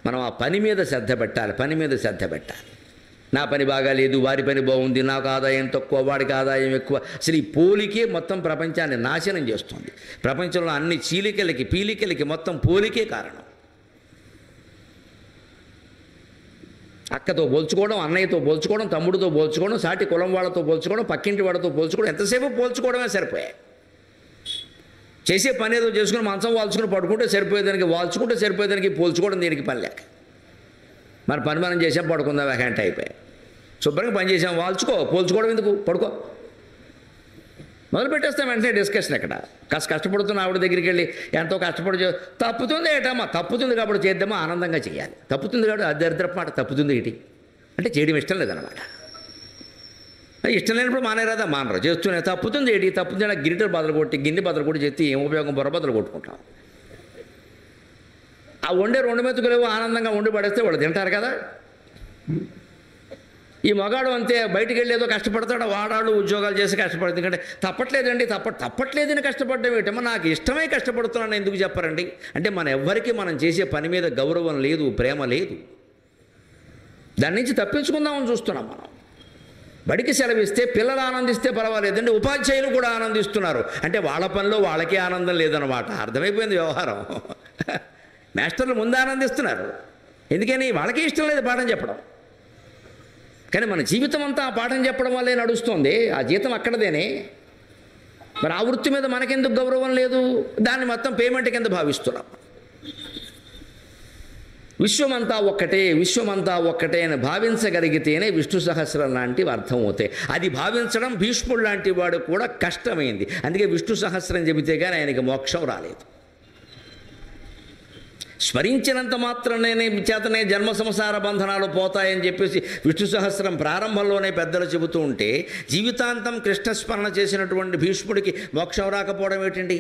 [SPEAKER 1] మనం ఆ పని మీద శ్రద్ధ పెట్టాలి, పని మీద శ్రద్ధ పెట్టాలి. నా పని బాగాలేదు, వారి పని బాగుంది, నాకు ఆదాయం తక్కువ, వాడికి ఆదాయం ఎక్కువ. అసలు ఈ పోలికే మొత్తం ప్రపంచాన్ని నాశనం చేస్తుంది. ప్రపంచంలో అన్ని చీలికలకి పీలికలకి మొత్తం పోలికే కారణం. అక్కతో పోల్చుకోవడం, అన్నయ్యతో పోల్చుకోవడం, తమ్ముడితో పోల్చుకోవడం, సాటి కులం వాళ్ళతో పోల్చుకోవడం, పక్కింటి వాళ్ళతో పోల్చుకోవడం, ఎంతసేపు పోల్చుకోవడమే సరిపోయాయి. చేసే పని ఏదో చేసుకుని మంచం వాల్చుకుని పడుకుంటే సరిపోయేదానికి, వాల్చుకుంటే సరిపోయేదానికి పోల్చుకోవడం దీనికి పని లేక. మరి పని మనం చేసాం, పడుకుందాం వ్యాకెంట్ అయిపోయాయి. శుభ్రంగా పని చేసాం, వాల్చుకో, పోల్చుకోవడం ఎందుకు, పడుకో. మొదలు పెట్టేస్తాం వెంటనే డిస్కషన్. ఎక్కడ కష్టపడుతున్న ఆవిడ దగ్గరికి వెళ్ళి ఎంతో కష్టపడి తప్పుతుంది ఏటమ్మా, తప్పుతుంది కాబట్టి చేద్దామా, ఆనందంగా చేయాలి. తప్పుతుంది కాబట్టి అది దరిద్రపు మాట, తప్పుతుంది ఏంటి అంటే చేయడం ఇష్టం లేదన్నమాట. ఇష్టం లేనప్పుడు మానేరాదా, మానరు, చేస్తూనే తప్పుతుంది ఏంటి, తప్పుతుంది గిరిటలు బదులు కొట్టి గిన్నె బదులు కొట్టి చెప్తే ఏం ఉపయోగం, బొర్ర బదులు కొట్టుకుంటాం. ఆ వండే రెండు మెతుకులేవో ఆనందంగా వండి పడేస్తే వాళ్ళు తింటారు కదా. ఈ మగాడు అంతే, బయటికి వెళ్ళి ఏదో కష్టపడతాడు, వాడాళ్ళు ఉద్యోగాలు చేసి కష్టపడుతుంది. ఎందుకంటే తప్పట్లేదండి, తప్పట్లేదని కష్టపడడం ఏంటమ్మా, నాకు ఇష్టమై కష్టపడుతున్నాను ఎందుకు చెప్పరండి అంటే మన ఎవ్వరికీ మనం చేసే పని మీద గౌరవం లేదు, ప్రేమ లేదు. దాని నుంచి తప్పించుకుందామని చూస్తున్నాం మనం. బడికి సెలవిస్తే పిల్లలు ఆనందిస్తే పర్వాలేదండి, ఉపాధ్యాయులు కూడా ఆనందిస్తున్నారు అంటే వాళ్ళ పనిలో వాళ్ళకే ఆనందం లేదన్నమాట. అర్థమైపోయింది వ్యవహారం. మాస్టర్లు ముందు ఆనందిస్తున్నారు, ఎందుకని వాళ్ళకే ఇష్టం లేదు పాఠం చెప్పడం. కానీ మన జీవితం అంతా ఆ పాఠం చెప్పడం వల్లే నడుస్తుంది, ఆ జీతం అక్కడదేనే. మరి ఆ వృత్తి మీద మనకెందుకు గౌరవం లేదు, దాన్ని మొత్తం పేమెంట్ కింద భావిస్తున్నాం. విశ్వమంతా ఒక్కటే, విశ్వమంతా ఒక్కటే అని భావించగలిగితేనే విష్ణు సహస్రం లాంటివి అర్థమవుతాయి. అది భావించడం భీష్ముడు లాంటి వాడు కూడా కష్టమైంది. అందుకే విష్ణు సహస్రం చెబితే కానీ ఆయనకి మోక్షం రాలేదు. స్మరించినంత మాత్రమే చేతనే జన్మ సంసార బంధనాలు పోతాయని చెప్పేసి విష్ణు సహస్రం ప్రారంభంలోనే పెద్దలు చెబుతూ ఉంటే జీవితాంతం కృష్ణస్మరణ చేసినటువంటి భీష్ముడికి మోక్షం రాకపోవడం ఏంటండి?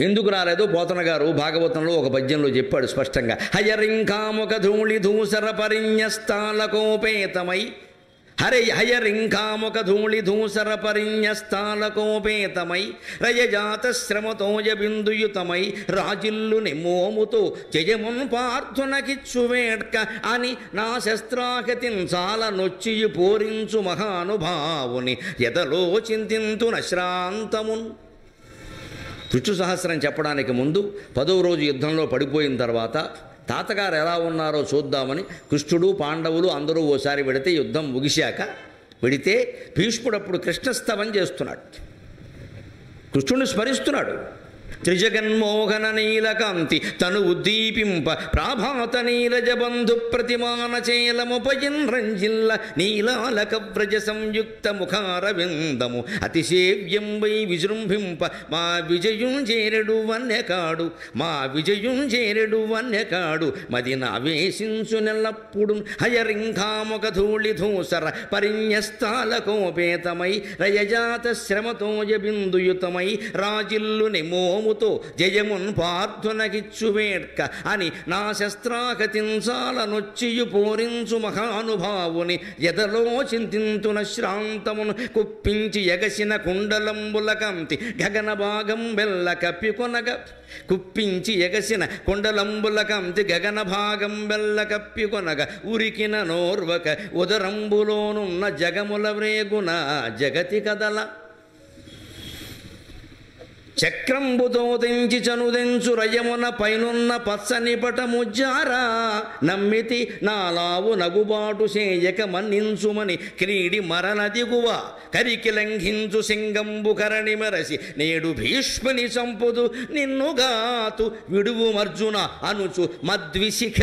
[SPEAKER 1] ఎందుకు రాలేదో పోతన గారు భాగవతంలో ఒక పద్యంలో చెప్పాడు స్పష్టంగా. హయరింకాముఖ ధూళి ధూసర పరిణ్యస్థాలకోపేతమై హయరింకాముఖ ధూళి ధూసర పరిణ్యస్థాలకోపేతమై రయజాత శ్రమతోజ బిందుయుతమై రాజిల్లు నిమోముతో జయమున్ పార్థునకిచ్చు వేడ్క అని నా శస్త్రాగతిన్ చాలా నొచ్చియు పోరించు మహానుభావుని ఎదలో చింతింతు నశ్రాంతమున్. విష్ణు సహస్రం చెప్పడానికి ముందు 10వ రోజు యుద్ధంలో పడిపోయిన తర్వాత తాతగారు ఎలా ఉన్నారో చూద్దామని కృష్ణుడు పాండవులు అందరూ ఓసారి వెడితే యుద్ధం ముగిశాక వెడితే భీష్ముడప్పుడు కృష్ణస్తవం చేస్తున్నాడు, కృష్ణుడిని స్మరిస్తున్నాడు. త్రిజగన్మోహన నీలకాంతి తను ఉద్దీపింప ప్రాభాత నీరజ బంధు ప్రతిమానచేలముపజిన్ రంజిల్ల నీలాలక వ్రజ సంయుక్త ముఖారవిందము అతిసేవ్యం వై విజృంభింప మా విజయం చేరెడు వన్యకాడు, మా విజయం చేరెడు వన్యకాడు మది నావేశించు నెల్లప్పుడు. హయరింఖాముఖ ధూళి ధూసర పరిణ్యస్థాలకోపేతమై రయజాత శ్రమతోజ బిందుయుతమై రాజిల్లు నిమోము మోముతో జయమున్ పార్థునకిచ్చు వేడ్క అని నా శస్త్రాకతించాల నొచ్చియు పోరించు మహానుభావుని ఎదలో చింతింతున శ్రాంతమును కుప్పించి ఎగసిన కుండలంబుల కంతి గగన భాగం బెల్ల కప్పికొనగ కుప్పించి ఎగసిన కొండలంబుల కంతి గగన భాగం బెల్ల కప్పికొనగ ఉరికిన నోర్వక ఉదరంబులోనున్న జగముల వ్రేగున జగతి కదల చక్రంబుతో తెంచి చనుదెంచు రయమున పైనున్న పచ్చని పటముజ్జారా నమ్మితి నాలావు నగుబాటు సేయక మన్నించుమని క్రీడి మరనదిగువ కరికి లంఘించు సింగంబు కరణి మెరసి నేడు భీష్ముని చంపుదు నిన్నుగాతు విడువు అర్జున అనుచు మద్విశిఖ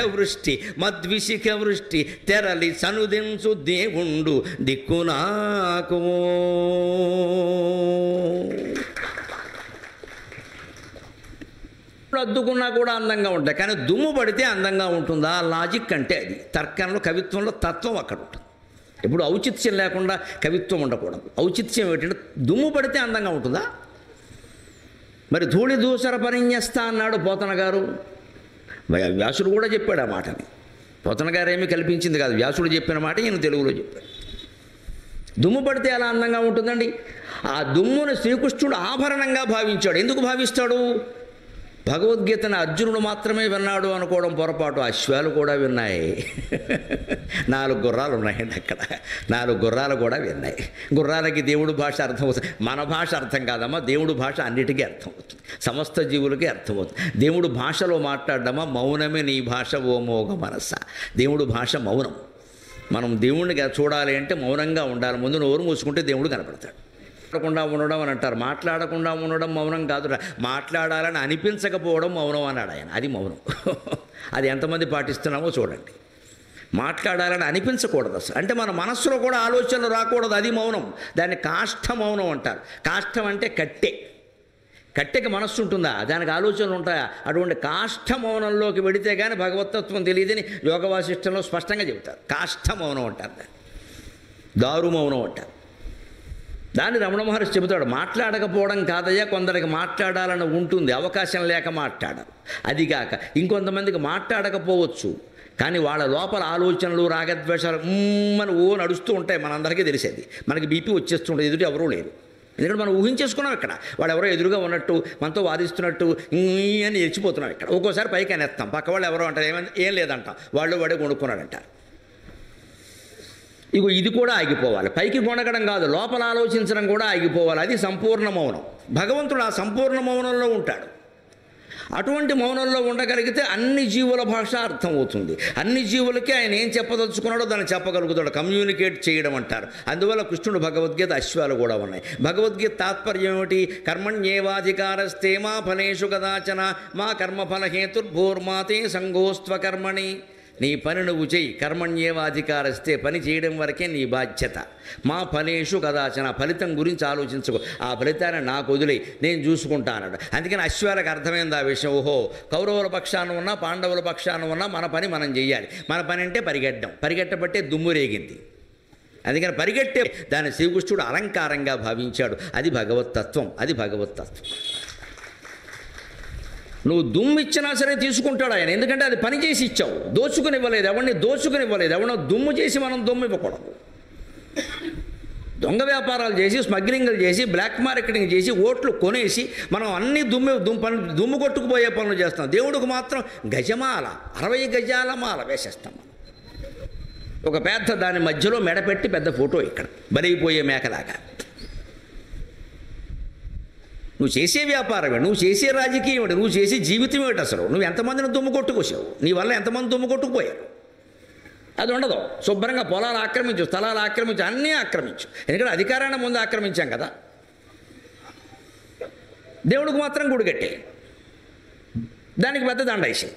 [SPEAKER 1] వృష్టి తెరలి చనుదెంచు దేవుండు దిక్కునాకు. అద్దుకున్నా కూడా అందంగా ఉంటాయి, కానీ దుమ్ము పడితే అందంగా ఉంటుందా? లాజిక్ అంటే అది. తర్కంలో కవిత్వంలో తత్వం అక్కడ ఉంటుంది. ఇప్పుడు ఔచిత్యం లేకుండా కవిత్వం ఉండకూడదు. ఔచిత్యం ఏమిటంటే దుమ్ము పడితే అందంగా ఉంటుందా? మరి ధూళి దూసర పరిన్యస్తా అన్నాడు పోతన గారు. వ్యాసుడు కూడా చెప్పాడు ఆ మాటని. పోతన గారు ఏమీ కల్పించింది కాదు, వ్యాసుడు చెప్పిన మాట ఈయన తెలుగులో చెప్పాడు. దుమ్ము పడితే ఎలా అందంగా ఉంటుందండి? ఆ దుమ్మును శ్రీకృష్ణుడు ఆభరణంగా భావించాడు. ఎందుకు భావిస్తాడు? భగవద్గీతను అర్జునుడు మాత్రమే విన్నాడు అనుకోవడం పొరపాటు. అశ్వాలు కూడా విన్నాయి. 4 గుర్రాలు ఉన్నాయండి అక్కడ. 4 గుర్రాలు కూడా విన్నాయి. గుర్రాలకి దేవుడు భాష అర్థమవుతుంది. మన భాష అర్థం కాదమ్మా, దేవుడు భాష అన్నిటికీ అర్థమవుతుంది, సమస్త జీవులకి అర్థమవుతుంది. దేవుడు భాషలో మాట్లాడడమా మౌనమే నీ భాష ఓ మోగ మనస్స. దేవుడు భాష మౌనం. మనం దేవుణ్ణి చూడాలి అంటే మౌనంగా ఉండాలి. ముందు నోరు మూసుకుంటే దేవుడు కనపడతాడు. మాట్లాడకుండా ఉండడం అని అంటారు. మాట్లాడకుండా ఉండడం మౌనం కాదు, మాట్లాడాలని అనిపించకపోవడం మౌనం అన్నాడు ఆయన. అది మౌనం. అది ఎంతమంది పాటిస్తున్నామో చూడండి. మాట్లాడాలని అనిపించకూడదు అసలు. అంటే మన మనస్సులో కూడా ఆలోచనలు రాకూడదు, అది మౌనం. దాన్ని కాష్ఠ మౌనం అంటారు. కాష్ఠం అంటే కట్టెకి మనస్సు ఉంటుందా? దానికి ఆలోచనలు ఉంటాయా? అటువంటి కాష్ఠ మౌనంలోకి వెడితే కానీ భగవతత్వం తెలియదని యోగ వాసిష్టంలో స్పష్టంగా చెబుతారు. కాష్ఠ మౌనం అంటారు దాన్ని, దారు మౌనం అంటారు దాన్ని. రమణ మహర్షి చెబుతాడు, మాట్లాడకపోవడం కాదయ్యా, కొందరికి మాట్లాడాలని ఉంటుంది, అవకాశం లేక మాట్లాడరు. అదిగాక ఇంకొంతమందికి మాట్లాడకపోవచ్చు, కానీ వాళ్ళ లోపల ఆలోచనలు రాగద్వేషాలు అని నడుస్తూ ఉంటాయి. మనందరికీ తెలిసేది. మనకి బీపీ వచ్చేస్తుంటుంది, ఎదుటి ఎవరూ లేరు. ఎందుకంటే మనం ఊహించేసుకున్నాం ఇక్కడ, వాడు ఎవరో ఎదురుగా ఉన్నట్టు మనతో వాదిస్తున్నట్టు అని ఎరిచిపోతున్నాం ఇక్కడ. ఒక్కోసారి పైకి అనేస్తాం, పక్క వాళ్ళు ఎవరో అంటారు, ఏం లేదంటాం, వాళ్ళు వాడే కొనుక్కున్నాడంటారు. ఇగో ఇది కూడా ఆగిపోవాలి. పైకి కొనగడం కాదు, లోపల ఆలోచించడం కూడా ఆగిపోవాలి. అది సంపూర్ణ మౌనం. భగవంతుడు ఆ సంపూర్ణ మౌనంలో ఉంటాడు. అటువంటి మౌనంలో ఉండగలిగితే అన్ని జీవుల భాష అర్థమవుతుంది. అన్ని జీవులకి ఆయన ఏం చెప్పదలుచుకున్నాడో దాన్ని చెప్పగలుగుతాడు. కమ్యూనికేట్ చేయడం అంటారు. అందువల్ల కృష్ణుడు భగవద్గీత అశ్వాలు కూడా ఉన్నాయి. భగవద్గీత తాత్పర్యం ఏమిటి? కర్మణ్యేవాధికారస్తే మా ఫలేషు కదాచన మా కర్మఫలహేతుర్భూర్మాతే సంగోస్త్వకర్మణి. నీ పని నువ్వు చెయ్యి. కర్మణ్యేవాధికారస్తే, పని చేయడం వరకే నీ బాధ్యత. మా ఫలేషు కదాచన, ఫలితం గురించి ఆలోచించుకో, ఆ ఫలితాన్ని నాకు వదిలే, నేను చూసుకుంటా అన్నాడు. అందుకని అశ్వాలకు అర్థమైంది ఆ విషయం. ఓహో, కౌరవుల పక్షాన ఉన్నా పాండవుల పక్షాన ఉన్నా మన పని మనం చెయ్యాలి. మన పని అంటే పరిగెట్టబట్టే దుమ్ము రేగింది. అందుకని పరిగెట్టే దాన్ని శ్రీకృష్ణుడు అలంకారంగా భావించాడు. అది భగవత్తత్వం. నువ్వు దుమ్ము ఇచ్చినా సరే తీసుకుంటాడు ఆయన. ఎందుకంటే అది పని చేసి ఇచ్చావు, దోచుకుని ఇవ్వలేదు. ఎవరినో దుమ్ము చేసి మనం దుమ్ము ఇవ్వకూడదు. దొంగ వ్యాపారాలు చేసి, స్మగ్లింగ్లు చేసి, బ్లాక్ మార్కెటింగ్ చేసి, ఓట్లు కొనేసి మనం అన్ని దుమ్ము కొట్టుకుపోయే పనులు చేస్తాం. దేవుడికి మాత్రం గజమాల, 60 గజాల మాల వేసేస్తాం. ఒక పెద్ద దాని మధ్యలో మెడపెట్టి పెద్ద ఫోటో ఇక్కడ బలిగిపోయే మేకలాగా. నువ్వు చేసే వ్యాపారమే, నువ్వు చేసే రాజకీయం ఏమిటి, నువ్వు చేసే జీవితం ఏమిటి, అసలు నువ్వు ఎంతమందిని దుమ్ము కొట్టుకొచ్చావు, నీ వల్ల ఎంతమంది దుమ్ము కొట్టుకుపోయారు? అది ఉండదు. శుభ్రంగా పొలాలు ఆక్రమించు, స్థలాలు ఆక్రమించు, అన్నీ ఆక్రమించు. ఎందుకంటే అధికారాన్ని ముందు ఆక్రమించాం కదా. దేవుడికి మాత్రం గుడి కట్టే, దానికి పెద్ద దండ వేసి.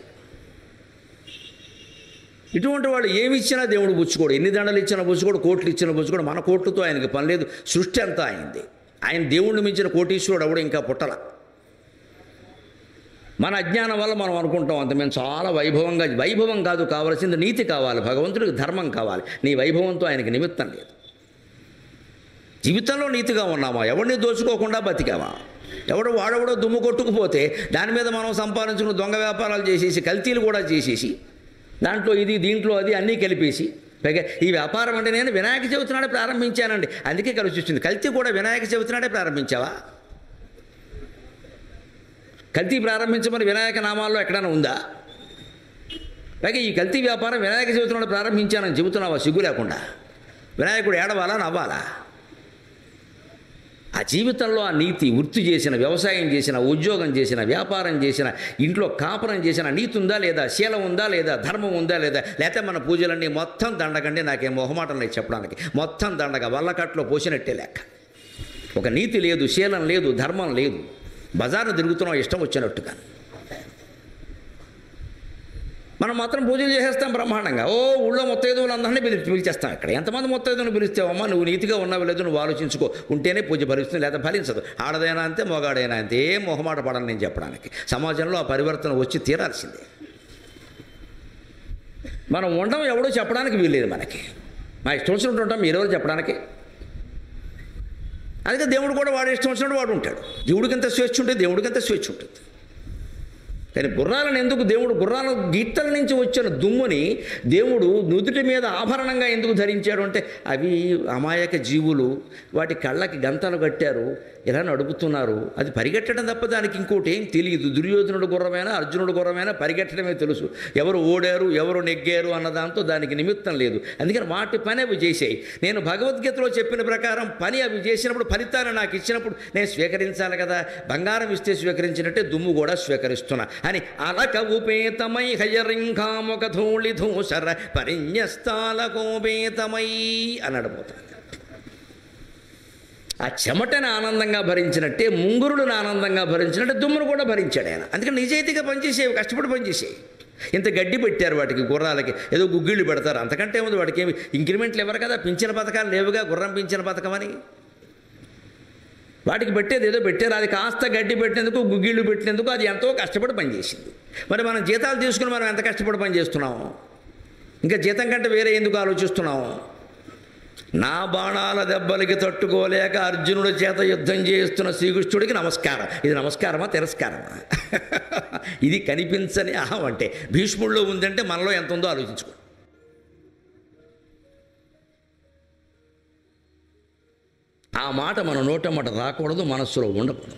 [SPEAKER 1] ఇటువంటి వాళ్ళు ఏమి ఇచ్చినా దేవుడు పుచ్చుకోడు. ఎన్ని దండలు ఇచ్చినా పుచ్చుకోడు, కోట్లు ఇచ్చినా పుచ్చుకోడు. మన కోట్లతో ఆయనకి పని లేదు. సృష్టి అంతా అయింది. ఆయన దేవుణ్ణి మించిన కోటీశ్వరుడు ఎవడు ఇంకా పుట్టల. మన అజ్ఞానం వల్ల మనం అనుకుంటాం అంత మేము చాలా వైభవం కాదు, కావాల్సింది నీతి కావాలి, భగవంతుడికి ధర్మం కావాలి. నీ వైభవంతో ఆయనకి నిమిత్తం లేదు. జీవితంలో నీతిగా ఉన్నామా? ఎవరిని దోచుకోకుండా బతికావా? వాడెవడో దుమ్ము కొట్టుకుపోతే దాని మీద మనం సంపాదించుకున్న దొంగ వ్యాపారాలు చేసేసి కల్తీలు కూడా చేసేసి దాంట్లో ఇది దీంట్లో అది అన్నీ కలిపేసి పైగా ఈ వ్యాపారం అంటే నేను వినాయక చవితి నాడే ప్రారంభించానండి, అందుకే కలిసి వచ్చింది. కల్తీ కూడా వినాయక చవితి నాడే ప్రారంభించావా? కల్తీ ప్రారంభించమని వినాయక నామాల్లో ఎక్కడైనా ఉందా? పైగా ఈ కల్తీ వ్యాపారం వినాయక చవితి నాడు ప్రారంభించానని చెబుతున్నావా సిగ్గు లేకుండా? వినాయకుడు ఏడవాలా నవ్వాలా? ఆ జీవితంలో ఆ నీతి, వృత్తి చేసిన, వ్యవసాయం చేసిన, ఉద్యోగం చేసిన, వ్యాపారం చేసిన, ఇంట్లో కాపురం చేసిన నీతి ఉందా లేదా, శీలం ఉందా లేదా, ధర్మం ఉందా లేదా, లేకపోతే మన పూజలన్నీ మొత్తం దండకండి, నాకేం మొహమాటం లేదు చెప్పడానికి, మొత్తం దండగా వల్లకట్లో పోసినట్టే లెక్క. ఒక నీతి లేదు, శీలం లేదు, ధర్మం లేదు, బజార్ను తిరుగుతున్నాం ఇష్టం వచ్చినట్టుగా. మనం మాత్రం పూజలు చేసేస్తాం బ్రహ్మాండంగా. ఊళ్ళో ముత్తైదువులందరినీ పిలిచేస్తాం. ఇక్కడ ఎంతమంది ముత్తైదువులను పిలిస్తేవమ్మా, నువ్వు నీతిగా ఉన్నావు లేదు నువ్వు ఆలోచించుకో, ఉంటేనే పూజ ఫలిస్తుంది, లేదా ఫలించదు. ఆడదైనా అంతే, మొగాడైనా అంతే, ఏం మొహమాట పడాలి నేను చెప్పడానికి. సమాజంలో ఆ పరివర్తన వచ్చి తీరాల్సిందే. మనం ఉండడం ఎవడో చెప్పడానికి వీల్లేదు మనకి. మా ఇష్టం వచ్చినట్టు ఉంటాం, మీరెవరు చెప్పడానికి? అందుకే దేవుడు కూడా వాడు ఇష్టం వచ్చినట్టు వాడు ఉంటాడు. జీవుడికింత స్వేచ్ఛ ఉంటుంది, దేవుడికింత స్వేచ్ఛ ఉంటుంది. కానీ గుర్రాలను ఎందుకు దేవుడు, గుర్రాల గీతల నుంచి వచ్చిన దుమ్ముని దేవుడు నుదుటి మీద ఆభరణంగా ఎందుకు ధరించాడు అంటే, అవి అమాయక జీవులు, వాటి కళ్ళకి గంతలు కట్టారు, ఇలా నడుపుతున్నారు, అది పరిగెట్టడం తప్ప దానికి ఇంకోటి ఏం తెలియదు. దుర్యోధనుడు గుర్రమైనా అర్జునుడు గుర్రమైనా పరిగెట్టడమే తెలుసు. ఎవరు ఓడారు ఎవరు నెగ్గారు అన్న దాంతో దానికి నిమిత్తం లేదు. అందుకని వాటి పని అవి చేసాయి. నేను భగవద్గీతలో చెప్పిన ప్రకారం పని అవి చేసినప్పుడు ఫలితాన్ని నాకు ఇచ్చినప్పుడు నేను స్వీకరించాలి కదా. బంగారం ఇస్తే స్వీకరించినట్టే దుమ్ము కూడా స్వీకరిస్తున్నా అని అలక ఉపేతమై హయరింఘాముఖ ధూళి ధూసర పరిన్యస్తాలకోపేతమై అన్నాడు పోతాడు. ఆ చెమటను ఆనందంగా భరించినట్టే, ముంగురులను ఆనందంగా భరించినట్టే దుమ్మును కూడా భరించాడు ఆయన. అందుకని నిజాయితీగా పనిచేసేవి, కష్టపడి పనిచేసేవి. ఇంత గడ్డి పెట్టారు వాటికి, గుర్రాలకి ఏదో గుగ్గిళ్ళు పెడతారు, అంతకంటే ఉంది. వాటికి ఏమి ఇంక్రిమెంట్లు ఇవ్వరు కదా, పింఛన పథకాలు లేవుగా, గుర్రం పింఛన పథకం అని. వాటికి పెట్టేది ఏదో పెట్టారు, అది కాస్త గడ్డి పెట్టినందుకు, గుగ్గిళ్ళు పెట్టినందుకు అది ఎంతో కష్టపడి పనిచేసింది. మరి మనం జీతాలు తీసుకుని మనం ఎంత కష్టపడి పనిచేస్తున్నాము? ఇంకా జీతం కంటే వేరే ఎందుకు ఆలోచిస్తున్నాము? నా బాణాల దెబ్బలకి తట్టుకోలేక అర్జునుడి చేత యుద్ధం చేస్తున్న శ్రీకృష్ణుడికి నమస్కారం. ఇది నమస్కారమా తిరస్కారమా? ఇది కనిపించని అహం అంటే భీష్ముడిలో ఉందంటే మనలో ఎంత ఉందో ఆలోచించుకో. ఆ మాట మన నోటమాట రాకూడదు, మనస్సులో ఉండకూడదు.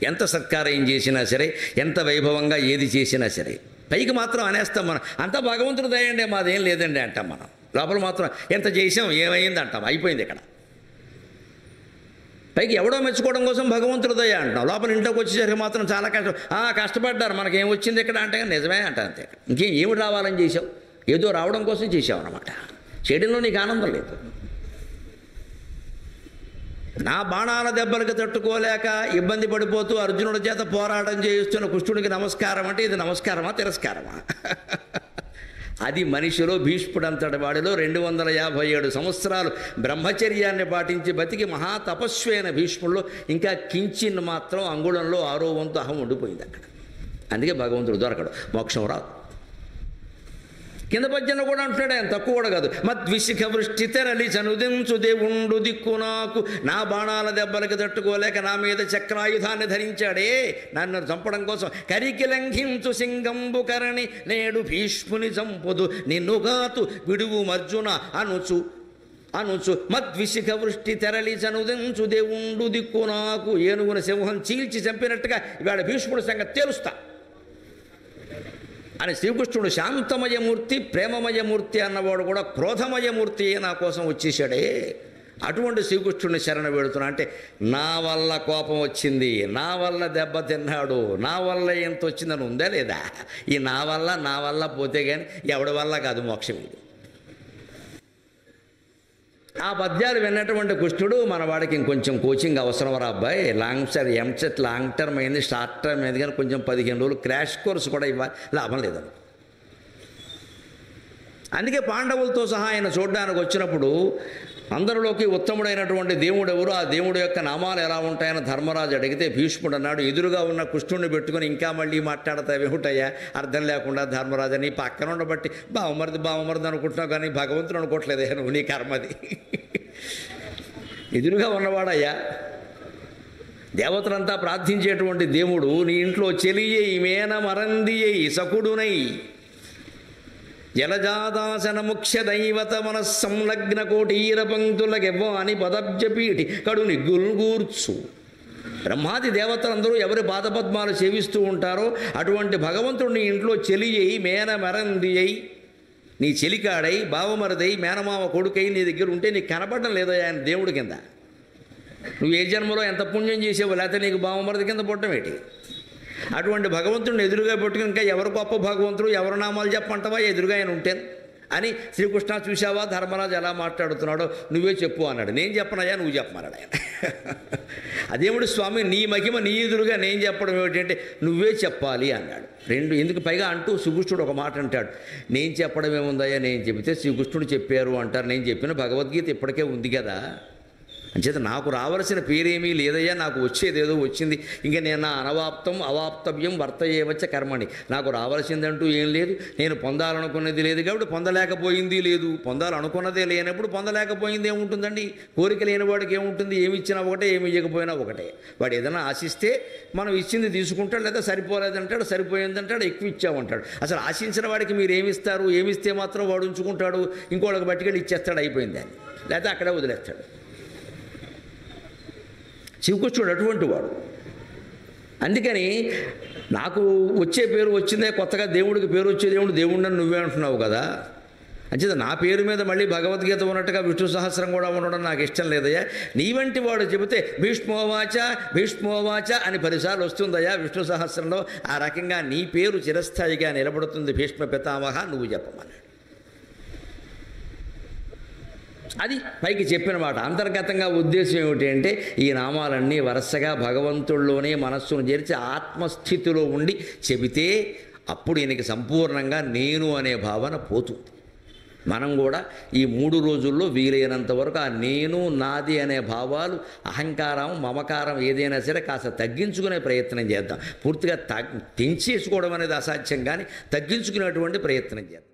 [SPEAKER 1] ఎంత సత్కారం చేసినా సరే, ఎంత వైభవంగా ఏది చేసినా సరే, పైకి మాత్రం అనేస్తాం మనం, అంతా భగవంతుడు దయండి మాదేం లేదండి అంటాం మనం. లోపల మాత్రం ఎంత చేసాం ఏమైంది అంటాం, అయిపోయింది ఇక్కడ. పైకి ఎవడో మెచ్చుకోవడం కోసం భగవంతుడు దయ అంటాం, లోపల ఇంట్లోకి వచ్చేసరికి మాత్రం చాలా కష్టపడ్డారు మనకేం వచ్చింది ఇక్కడ అంటే నిజమే అంట అంతే. ఇంకేం ఏమి రావాలని చేసావు, ఏదో రావడం కోసం చేసావు అన్నమాట. చేయడంలో నీకు ఆనందం లేదు. నా బాణాల దెబ్బలకు తట్టుకోలేక ఇబ్బంది పడిపోతూ అర్జునుడి చేత పోరాటం చేయిస్తున్న కృష్ణుడికి నమస్కారం అంటే ఇది నమస్కారమా తిరస్కారమా? అది మనిషిలో భీష్ముడంతటి వాడిలో 257 సంవత్సరాలు బ్రహ్మచర్యాన్ని పాటించి బతికి మహాతపస్వి అయిన భీష్ముల్లో ఇంకా కించిన్ మాత్రం అంగుళంలో 6వ వంతు అహం ఉండిపోయింది అక్కడ. అందుకే భగవంతుడు దొరకడు, మోక్షం రాదు. కింద పద్యంలో కూడా అంటున్నాడు ఆయన, తక్కువ కూడా కాదు. మద్విశిఖ వృష్టి తెరలి చనుదించు దేవుండు దిక్కు నాకు, నా బాణాల దెబ్బలకు తట్టుకోలేక నా మీద చక్రాయుధాన్ని ధరించాడే నన్ను చంపడం కోసం. కరికి లంఘించు సింగంబు కరణి నేడు భీష్ముని చంపుదు నిన్నుగాతు విడువు మర్జున అనుచు అనుచు మద్విశిఖ వృష్టి తెరలి చనుదించు దేవుండు దిక్కు నాకు. ఏనుగున సింహం చీల్చి చంపినట్టుగా ఇవాళ భీష్ముడి సంగతి తేలుస్తా అని శ్రీకృష్ణుడు శాంతమయమూర్తి, ప్రేమమయమూర్తి అన్నవాడు కూడా క్రోధమయమూర్తి నా కోసం వచ్చేసాడే. అటువంటి శ్రీకృష్ణుడిని శరణ వేడుతున్నా. అంటే నా వల్ల కోపం వచ్చింది, నా వల్ల దెబ్బ తిన్నాడు, నా వల్ల ఎంత వచ్చిందని ఉందా లేదా? ఈ నా వల్ల పోతే కానీ ఎవడి వల్ల కాదు మోక్షం. ఇది ఆ పద్యాలు విన్నటువంటి కృష్ణుడు మన వాడికి ఇంకొంచెం కోచింగ్ అవసరం రా అబ్బాయి, ఎంసెట్ లాంగ్ టర్మ్ అయింది, షార్ట్ టర్మ్ అయింది, కానీ కొంచెం 15 రోజులు క్రాష్ కోర్స్ కూడా ఇవ్వాలి, లాభం లేదని. అందుకే పాండవులతో సహా ఆయన చూడడానికి వచ్చినప్పుడు అందరిలోకి ఉత్తముడైనటువంటి దేవుడు ఎవరు, ఆ దేవుడు యొక్క నామాలు ఎలా ఉంటాయని ధర్మరాజు అడిగితే భీష్ముడు అన్నాడు, ఎదురుగా ఉన్న కృష్ణుడిని పెట్టుకుని ఇంకా మళ్ళీ మాట్లాడతావేమిటయ్యా అర్థం లేకుండా ధర్మరాజు, నీ పక్కన ఉండబట్టి బావమరిది అనుకుంటున్నావు కానీ భగవంతుడు అనుకోవట్లేదే నువ్వు, నీ కర్మది. ఎదురుగా ఉన్నవాడయ్యా దేవతలంతా ప్రార్థించేటువంటి దేవుడు నీ ఇంట్లో చెలియై మేన మరందియై సకుడునై జలజాదాసన ముఖ్య దైవత మనస్సంలగ్న కోటీర పంక్తులకెవ్వ అని పదబ్జపీఠి కడుని గుల్గూర్చు. బ్రహ్మాది దేవతలందరూ ఎవరి పాదపద్మాలు సేవిస్తూ ఉంటారో అటువంటి భగవంతుడు నీ ఇంట్లో చెలియై మేన మరందియై, నీ చెలికాడై బావమరదై మేనమామ కొడుకై నీ దగ్గర ఉంటే నీకు కనపడడం లేదా ఆయన దేవుడి కింద? నువ్వు ఏ జన్మలో ఎంత పుణ్యం చేసేవో, లేకపోతే నీకు బావమరది కింద పుట్టడం ఏంటి? అటువంటి భగవంతుడిని ఎదురుగా పెట్టుకుని ఇంకా ఎవరు గొప్ప భగవంతుడు, ఎవరి నామాలు చెప్పంటావా ఎదురుగా ఆయన ఉంటే అని శ్రీకృష్ణ చూసావా ధర్మరాజు ఎలా మాట్లాడుతున్నాడో నువ్వే చెప్పు అన్నాడు. నేను చెప్పనయ్యా నువ్వు చెప్పమన్నాడు ఆయన. అదేమిటి స్వామి నీ మహిమ నీ ఎదురుగా నేను చెప్పడం ఏమిటంటే నువ్వే చెప్పాలి అన్నాడు. రెండు ఎందుకు పైగా అంటూ శ్రీకృష్ణుడు ఒక మాట అంటాడు, నేను చెప్పడం ఏముందయ్యా, నేను చెబితే శ్రీకృష్ణుడు చెప్పారు అంటారు, నేను చెప్పిన భగవద్గీత ఇప్పటికే ఉంది కదా, అంచేత నాకు రావలసిన పేరేమీ లేదయ్యా, నాకు వచ్చేదేదో వచ్చింది, ఇంకా నేను నా అనవాప్తం అవాప్తవ్యం వర్తయేవచ్చ కర్మని, నాకు రావలసిందంటూ ఏం లేదు, నేను పొందాలనుకున్నది లేదు కాబట్టి పొందలేకపోయింది లేదు, పొందాలనుకున్నదే లేనప్పుడు పొందలేకపోయింది ఏముంటుందండి? కోరిక లేని వాడికి ఏముంటుంది? ఏమి ఇచ్చినా ఒకటే, ఏమి ఇవ్వకపోయినా ఒకటే. వాడు ఏదైనా ఆశిస్తే మనం ఇచ్చింది తీసుకుంటాడు, లేదా సరిపోలేదంటాడు, సరిపోయిందంటాడు, ఎక్కువ ఇచ్చామంటాడు. అసలు ఆశించిన వాడికి మీరు ఏమిస్తారు? ఏమిస్తే మాత్రం వాడు ఉంచుకుంటాడు, ఇంకోళ్ళకి బట్టికెళ్ళి ఇచ్చేస్తాడు, అయిపోయింది అని, లేకపోతే అక్కడే వదిలేస్తాడు. శివకృష్ణుడు అటువంటి వాడు. అందుకని నాకు వచ్చే పేరు వచ్చిందే, కొత్తగా దేవుడికి పేరు వచ్చే దేవుడిని నువ్వే అంటున్నావు కదా, అంచేత నా పేరు మీద మళ్ళీ భగవద్గీత ఉన్నట్టుగా విష్ణు సహస్రం కూడా ఉండడం నాకు ఇష్టం లేదయ్యా. నీ వంటి వాడు చెబితే భీష్మోవాచ భీష్మోవాచ అని 10 సార్లు వస్తుందయ్యా విష్ణు సహస్రంలో. ఆ రకంగా నీ పేరు చిరస్థాయిగా నిలబడుతుంది భీష్మ పితామహ, నువ్వు చెప్పమన్నాడు. అది పైకి చెప్పిన మాట. అంతర్గతంగా ఉద్దేశం ఏమిటి అంటే ఈ నామాలన్నీ వరుసగా భగవంతుల్లోనే మనస్సును చేర్చి ఆత్మస్థితిలో ఉండి చెబితే అప్పుడు ఈయనకి సంపూర్ణంగా నేను అనే భావన పోతుంది. మనం కూడా ఈ 3 రోజుల్లో వీలైనంత వరకు ఆ నేను నాది అనే భావాలు, అహంకారం మమకారం ఏదైనా సరే కాస్త తగ్గించుకునే ప్రయత్నం చేద్దాం. పూర్తిగా తెంచేసుకోవడం అనేది అసాధ్యం, కానీ తగ్గించుకునేటువంటి ప్రయత్నం చేద్దాం.